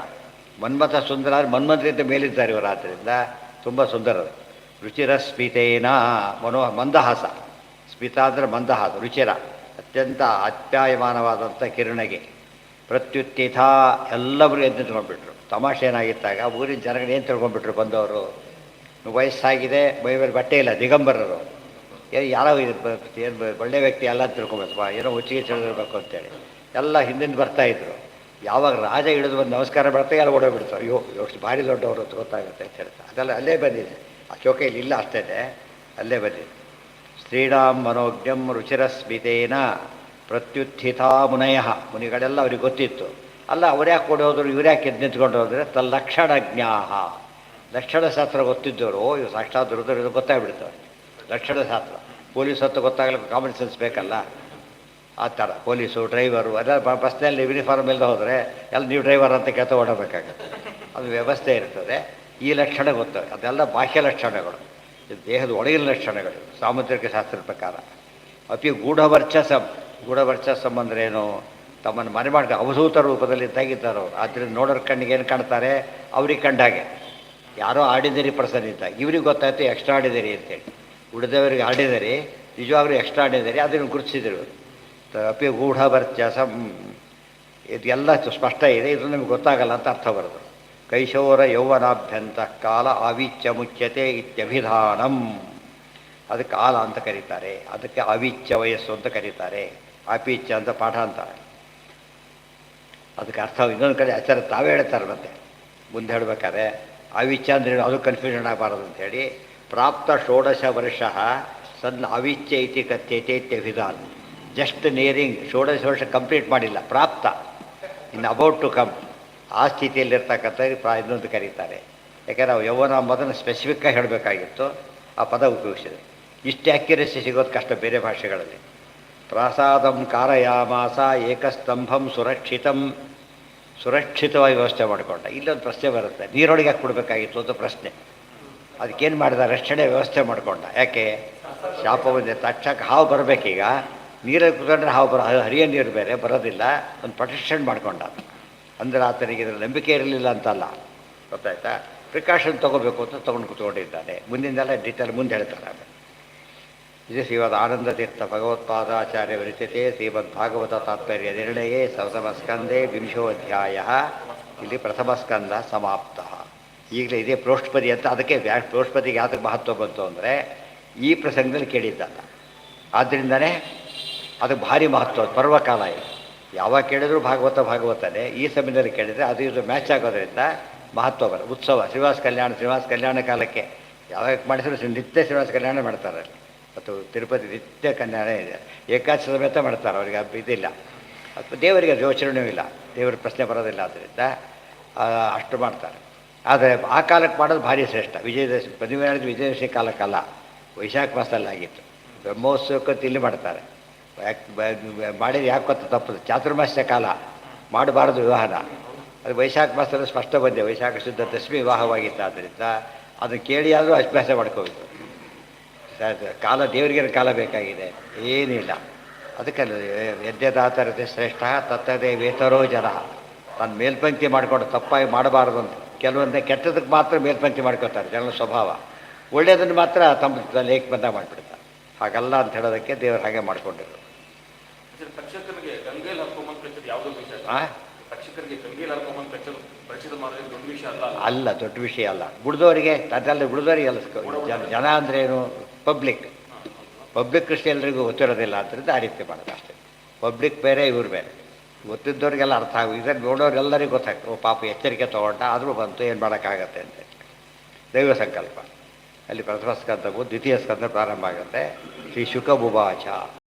ಮನ್ಮಥ ಸುಂದರ, ಮನ್ಮಥರಿಂದ ಮೇಲಿದ್ದಾರೆ ಇವರು, ಆದ್ದರಿಂದ ತುಂಬ ಸುಂದರರು. ರುಚಿರ ಸ್ಮಿತೇನ ಮಂದಹಾಸ, ಸ್ಮಿತ ಅಂದರೆ ಮಂದಹಾಸ, ರುಚಿರ ಅತ್ಯಂತ ಅತ್ಯಾಯಮಾನವಾದಂಥ ಕಿರಣಗೆ. ಪ್ರತ್ಯುತ್ಥಿತ ಎಲ್ಲರೂ ಎದ್ದು ನಿಂತ್ಕೊಂಡ್ಬಿಟ್ರು. ತಮಾಷೆ ಏನಾಗಿತ್ತಾಗ ಊರಿನ ಜನಗಳು ಏನು ತಿಳ್ಕೊಂಡ್ಬಿಟ್ರು ಬಂದವರು, ವಯಸ್ಸಾಗಿದೆ, ಮೈಮೇಲೆ ಬಟ್ಟೆ ಇಲ್ಲ, ದಿಗಂಬರರು. ಯಾರೋ ಏನು ಒಳ್ಳೆ ವ್ಯಕ್ತಿ ಎಲ್ಲ ತಿಳ್ಕೊಬೇಕು, ಏನೋ ಹುಚ್ಚಿಗೆ ತಿಳಿದಿರ್ಬೇಕು ಅಂತೇಳಿ ಎಲ್ಲ ಹಿಂದಿಂದ ಬರ್ತಾಯಿದ್ರು. ಯಾವಾಗ ರಾಜ ಹಿಡಿದು ಬಂದು ನಮಸ್ಕಾರ ಮಾಡ್ತಾ ಎಲ್ಲ ಓಡೋಗ್ಬಿಡ್ತಾರೆ. ಅಯ್ಯೋ ಎಷ್ಟು ಭಾರಿ ದೊಡ್ಡವರು ಅಂತ ಗೊತ್ತಾಗುತ್ತೆ ಅಂತ ಹೇಳ್ತಾರೆ. ಅದೆಲ್ಲ ಅಲ್ಲೇ ಬಂದಿದೆ, ಆ ಚೌಕೆಯಲ್ಲಿ ಇಲ್ಲ ಅಷ್ಟೇ, ಅಲ್ಲೇ ಬಂದಿದೆ. ಸ್ತ್ರೀಣಾಂ ಮನೋಜ್ಞಂ ರುಚಿರಸ್ಮಿತೇನ ಪ್ರತ್ಯುತ್ಥಿತಾ ಮುನಯ, ಮುನಿಗಳೆಲ್ಲ ಅವ್ರಿಗೆ ಗೊತ್ತಿತ್ತು. ಅಲ್ಲ ಅವ್ರು ಯಾಕೆ ಕೊಡಿ ಹೋದ್ರು, ಇವ್ರು ಯಾಕೆ ಎದ್ದು ನಿಂತ್ಕೊಂಡು ಹೋದರೆ ತಲ್ಲಕ್ಷಣಜ್ಞಾ, ಲಕ್ಷಣಶಾಸ್ತ್ರ ಗೊತ್ತಿದ್ದವರು. ಇವು ಸಾಕ್ಷಾತ್ ರುದ್ರ ಗೊತ್ತಾಗ್ಬಿಡ್ತವೆ ಲಕ್ಷಣಶಾಸ್ತ್ರ. ಪೊಲೀಸ್ ಹೊತ್ತು ಗೊತ್ತಾಗಲಿಕ್ಕೆ ಕಾಮನ್ ಸೆನ್ಸ್ ಬೇಕಲ್ಲ, ಆ ಥರ. ಪೊಲೀಸು, ಡ್ರೈವರು ಎಲ್ಲ ಬಸ್ನಲ್ಲಿ ಯೂನಿಫಾರ್ಮ್ ಇಲ್ಲದೆ ಹೋದರೆ ಎಲ್ಲ ನೀವು ಡ್ರೈವರ್ ಅಂತ ಕೇಳ್ತಾ ಓಡಬೇಕಾಗುತ್ತೆ. ಅದು ವ್ಯವಸ್ಥೆ ಇರ್ತದೆ. ಈ ಲಕ್ಷಣ ಗೊತ್ತವೆ, ಅದೆಲ್ಲ ಬಾಹ್ಯ ಲಕ್ಷಣಗಳು, ದೇಹದ ಒಳಗಿನ ಲಕ್ಷಣಗಳು ಸಾಮುದ್ರಿಕ ಶಾಸ್ತ್ರದ ಪ್ರಕಾರ. ಅತಿ ಗೂಢವರ್ಚಸಂ, ಗೂಢವರ್ಚಸಂ ಅಂದ್ರೇನು? ತಮ್ಮನ್ನು ಮನೆ ಮಾಡ್ಕೊಂಡು ಅವಧೂತ ರೂಪದಲ್ಲಿ ತೆಗಿತಾರವ್ರು. ಆದ್ದರಿಂದ ನೋಡೋರ ಕಣ್ಣಿಗೆ ಏನು ಕಾಣ್ತಾರೆ? ಅವ್ರಿಗೆ ಕಂಡಾಗೆ. ಯಾರೋ ಆರ್ಡಿನರಿ ಪರ್ಸನ್ ಇದ್ದಾಗ ಇವ್ರಿಗೆ ಗೊತ್ತಾಯ್ತು ಎಕ್ಸ್ಟ್ರಾ ಆರ್ಡಿನರಿ ಅಂತೇಳಿ. ಉಳಿದವರಿಗೆ ಆರ್ಡಿನರಿ, ನಿಜವಾಗ್ಲೂ ಎಕ್ಸ್ಟ್ರಾ ಆರ್ಡಿನರಿ, ಅದನ್ನು ಗುರುತಿಸಿದ್ರು. ಅಪಿ ಗೂಢವರ್ಚಸಂ, ಇದೆಲ್ಲ ಸ್ಪಷ್ಟ ಇದೆ, ಇದು ನಮಗೆ ಗೊತ್ತಾಗಲ್ಲ ಅಂತ ಅರ್ಥ ಬರೋದು. ಕೈಶೋರ ಯೌವನಾಭ್ಯಂತ ಕಾಲ ಆವಿಚ್ಯ ಮುಚ್ಯತೆ ಇತ್ಯಭಿಧಾನಂ. ಅದಕ್ಕೆ ಕಾಲ ಅಂತ ಕರೀತಾರೆ, ಅದಕ್ಕೆ ಆವಿಚ್ಯ ವಯಸ್ಸು ಅಂತ ಕರೀತಾರೆ. ಆಪಿಚ್ಯ ಅಂತ ಪಾಠ ಅಂತಾರೆ. ಅದಕ್ಕೆ ಅರ್ಥ ಇನ್ನೊಂದು ಕಡೆ ಆಚಾರ ತಾವೇ ಹೇಳ್ತಾರೆ. ಮತ್ತೆ ಮುಂದೆ ಹೇಳ್ಬೇಕಾದ್ರೆ ಆವಿಚ್ಯ ಅಂದರೆ ಅದು ಕನ್ಫ್ಯೂಷನ್ ಆಗಬಾರದು ಅಂಥೇಳಿ, ಪ್ರಾಪ್ತ 16 ವರ್ಷ ಸನ್ ಆವಿಚ್ಯ ಇತಿ ಕಥ್ಯತೆ ಇತ್ಯಭಿಧಾನ. ಜಸ್ಟ್ ನಿಯರಿಂಗ್ 16 ವರ್ಷ ಕಂಪ್ಲೀಟ್ ಮಾಡಿಲ್ಲ, ಪ್ರಾಪ್ತ, ಇನ್ನು ಅಬೌಟ್ ಟು ಕಮ್, ಆ ಸ್ಥಿತಿಯಲ್ಲಿರ್ತಕ್ಕಂಥ ಇನ್ನೊಂದು ಕರೀತಾರೆ. ಯಾಕೆಂದರೆ ನಾವು ಯೌವನ ಮೊದಲು ಸ್ಪೆಸಿಫಿಕ್ಕಾಗಿ ಹೇಳಬೇಕಾಗಿತ್ತು, ಆ ಪದ ಉಪಯೋಗಿಸಿದೆ. ಇಷ್ಟು ಆ್ಯಕ್ಯುರೇಸಿ ಸಿಗೋದು ಕಷ್ಟ ಬೇರೆ ಭಾಷೆಗಳಲ್ಲಿ. ಪ್ರಾಸಾದಂ ಕಾರಯಾಮಾಸ ಏಕಸ್ತಂಭಂ ಸುರಕ್ಷಿತಂ, ಸುರಕ್ಷಿತವಾಗಿ ವ್ಯವಸ್ಥೆ ಮಾಡಿಕೊಂಡ. ಇಲ್ಲೊಂದು ಪ್ರಶ್ನೆ ಬರುತ್ತೆ, ನೀರೊಳಗೆ ಯಾಕೆ ಕೊಡಬೇಕಾಗಿತ್ತು ಅಂತ ಪ್ರಶ್ನೆ. ಅದಕ್ಕೇನು ಮಾಡಿದ? ರಕ್ಷಣೆ ವ್ಯವಸ್ಥೆ ಮಾಡಿಕೊಂಡ. ಯಾಕೆ? ಶಾಪ ಬಂದಿದೆ, ತಕ್ಷಕ್ಕೆ ಹಾವು ಬರಬೇಕೀಗ, ನೀರಲ್ಲಿ ಕುತ್ಕೊಂಡ್ರೆ ಹಾವು ಹರಿಯೋ ನೀರು ಬೇರೆ ಬರೋದಿಲ್ಲ, ಒಂದು ಪ್ರೊಟೆಕ್ಷನ್ ಮಾಡ್ಕೊಂಡ. ಅಂದರೆ ಆತನಿಗೆ ಇದರ ನಂಬಿಕೆ ಇರಲಿಲ್ಲ ಅಂತಲ್ಲ, ಗೊತ್ತಾಯ್ತಾ? ಪ್ರಿಕಾಷನ್ ತೊಗೋಬೇಕು ಅಂತ ತೊಗೊಂಡು ಕೂತ್ಕೊಂಡಿದ್ದಾನೆ. ಮುಂದಿಂದೆಲ್ಲ ಡೀಟೇಲ್ ಮುಂದೆ ಹೇಳ್ತಾರೆ. ಇದು ಶ್ರೀಮದ್ ಆನಂದ ತೀರ್ಥ ಭಗವತ್ಪಾದಾಚಾರ್ಯ ವಿರಚಿತೆ ಶ್ರೀಮದ್ಭಾಗವತ ತಾತ್ಪರ್ಯ ನಿರ್ಣಯೇ ಪ್ರಥಮಸ್ಕಂದೇ 20ನೇ ಅಧ್ಯಾಯ. ಇಲ್ಲಿ ಪ್ರಥಮಸ್ಕಂದ ಸಮಾಪ್ತ. ಈಗಲೇ ಇದೇ ಪ್ರೋಷ್ಠಪದಿ ಅಂತ. ಅದಕ್ಕೆ ಪ್ರೋಷ್ಠಪದಿಗೆ ಯಾತಕ್ಕೆ ಮಹತ್ವ ಬಂತು ಅಂದರೆ ಈ ಪ್ರಸಂಗದಲ್ಲಿ ಕೇಳಿದ್ದಲ್ಲ, ಆದ್ದರಿಂದನೇ ಅದು ಭಾರಿ ಮಹತ್ವ. ಪರ್ವಕಾಲ ಇದು, ಯಾವಾಗ ಕೇಳಿದ್ರು ಭಾಗವತನೇ. ಈ ಸಮಯದಲ್ಲಿ ಕೇಳಿದರೆ ಅದು ಇದು ಮ್ಯಾಚ್ ಆಗೋದ್ರಿಂದ ಮಹತ್ವ ಬರ. ಉತ್ಸವ, ಶ್ರೀನಿವಾಸ ಕಲ್ಯಾಣ ಕಾಲಕ್ಕೆ ಯಾವಾಗ ಮಾಡಿದ್ರು ನಿತ್ಯ ಶ್ರೀನಿವಾಸ ಕಲ್ಯಾಣ ಮಾಡ್ತಾರೆ ಅಲ್ಲಿ. ಮತ್ತು ತಿರುಪತಿ ನಿತ್ಯ ಕಲ್ಯಾಣ ಇದೆ, ಏಕಾದಶಿ ಸಮೇತ ಮಾಡ್ತಾರೆ. ಅವರಿಗೆ ಇದಿಲ್ಲ, ಅಥವಾ ದೇವರಿಗೆ ಯೋಚನೆಯೂ ಇಲ್ಲ, ದೇವರ ಪ್ರಶ್ನೆ ಬರೋದಿಲ್ಲ, ಆದ್ದರಿಂದ ಅಷ್ಟು ಮಾಡ್ತಾರೆ. ಆದರೆ ಆ ಕಾಲಕ್ಕೆ ಮಾಡೋದು ಭಾರಿ ಶ್ರೇಷ್ಠ. ವಿಜಯದಶಮಿ ಮದುವೆ ಹೇಳಿದ್ರೆ ವಿಜಯದಶಮಿ ಕಾಲಕ್ಕಲ್ಲ, ವೈಶಾಖ ಮಾಸದಲ್ಲಿ ಆಗಿತ್ತು. ಬ್ರಹ್ಮೋತ್ಸವಕ್ಕಂತ ಇಲ್ಲಿ ಮಾಡ್ತಾರೆ. ಮಾಡಿದ ಯಾಕೆ ಗೊತ್ತ ತಪ್ಪದು, ಚಾತುರ್ಮಾಸ್ಯ ಕಾಲ ಮಾಡಬಾರ್ದು ವಿವಾಹನ. ಅದು ವೈಶಾಖ ಮಾಸದಲ್ಲಿ ಸ್ಪಷ್ಟ ಬಂದೆ, ವೈಶಾಖ ಶುದ್ಧ ದಶಮಿ ವಿವಾಹವಾಗಿತ್ತು. ಆದ್ದರಿಂದ ಅದನ್ನು ಕೇಳಿ ಆದರೂ ಅಭ್ಯಾಸ ಮಾಡ್ಕೋಬೇಕು. ಕಾಲ ದೇವರಿಗೇನು ಕಾಲ ಬೇಕಾಗಿದೆ? ಏನಿಲ್ಲ. ಅದಕ್ಕೆ ಯದ್ಯದಾತರತೆ ಶ್ರೇಷ್ಠ ತತ್ತದೇ ವೇತರೋ ಜನ. ತಾನು ಮೇಲ್ಪಂಕ್ತಿ ಮಾಡಿಕೊಂಡು ತಪ್ಪಾಗಿ ಮಾಡಬಾರ್ದು ಅಂತ ಕೆಲವೊಂದೇ ಕೆಟ್ಟದಕ್ಕೆ ಮಾತ್ರ ಮೇಲ್ಪಂಕ್ತಿ ಮಾಡ್ಕೋತಾರೆ ಜನರ ಸ್ವಭಾವ, ಒಳ್ಳೆಯದನ್ನು ಮಾತ್ರ ತಮ್ಮ ಲೇಖ ಬಂದ ಮಾಡಿಬಿಡ್ತಾರೆ. ಹಾಗಲ್ಲ ಅಂತ ಹೇಳೋದಕ್ಕೆ ದೇವರು ಹಾಗೆ ಮಾಡಿಕೊಂಡಿರು. ತಕ್ಷಕನಿಗೆ ಗಂಗೆಯಲ್ಲಿ ಹಾಕೊಂಬಂದು ಕಚ್ಚೋದು ಯಾವುದೋ ವಿಷಯ, ತಕ್ಷಕರಿಗೆ ಗಂಗೆಯಲ್ಲಿ ಹಾಕೊಂಬಂದು ಕಚ್ಚೋದು ಪರಿಚಿತ ಮಾಡೋದು ದೊಡ್ಡ ವಿಷಯ ಅಲ್ಲ. ಅಲ್ಲ, ದೊಡ್ಡ ವಿಷಯ ಅಲ್ಲ. ಗುಡ್ದವರಿಗೆ ಅದರಲ್ಲಿ ಗುಡ್ದವರಿಗೆ ಜನ ಅಂದರೆ ಏನು, ಪಬ್ಲಿಕ್ ಕೃಷಿ ಎಲ್ರಿಗೂ ಗೊತ್ತಿರೋದಿಲ್ಲ ಆದ್ದರಿಂದ ಆ ರೀತಿ ಮಾಡೋದು ಅಷ್ಟೇ. ಪಬ್ಲಿಕ್ ಬೇರೆ, ಇವ್ರು ಬೇರೆ. ಗೊತ್ತಿದ್ದವ್ರಿಗೆಲ್ಲ ಅರ್ಥ ಆಗ, ಇದನ್ನು ನೋಡೋರೆಲ್ಲರಿಗೂ ಗೊತ್ತಾಗ್ತದೆ, ಓ ಪಾಪ ಎಚ್ಚರಿಕೆ ತೊಗೊಂಡ ಆದರೂ ಬಂತು, ಏನು ಮಾಡೋಕ್ಕಾಗತ್ತೆ ಅಂತ. ದೈವ ಸಂಕಲ್ಪ ಅಲ್ಲಿ ಪ್ರಥಮ ಸ್ಕಂದವು ದ್ವಿತೀಯ ಸ್ಕಂದ ಪ್ರಾರಂಭ ಆಗುತ್ತೆ. ಶ್ರೀ ಶುಕಬುಭಾಚ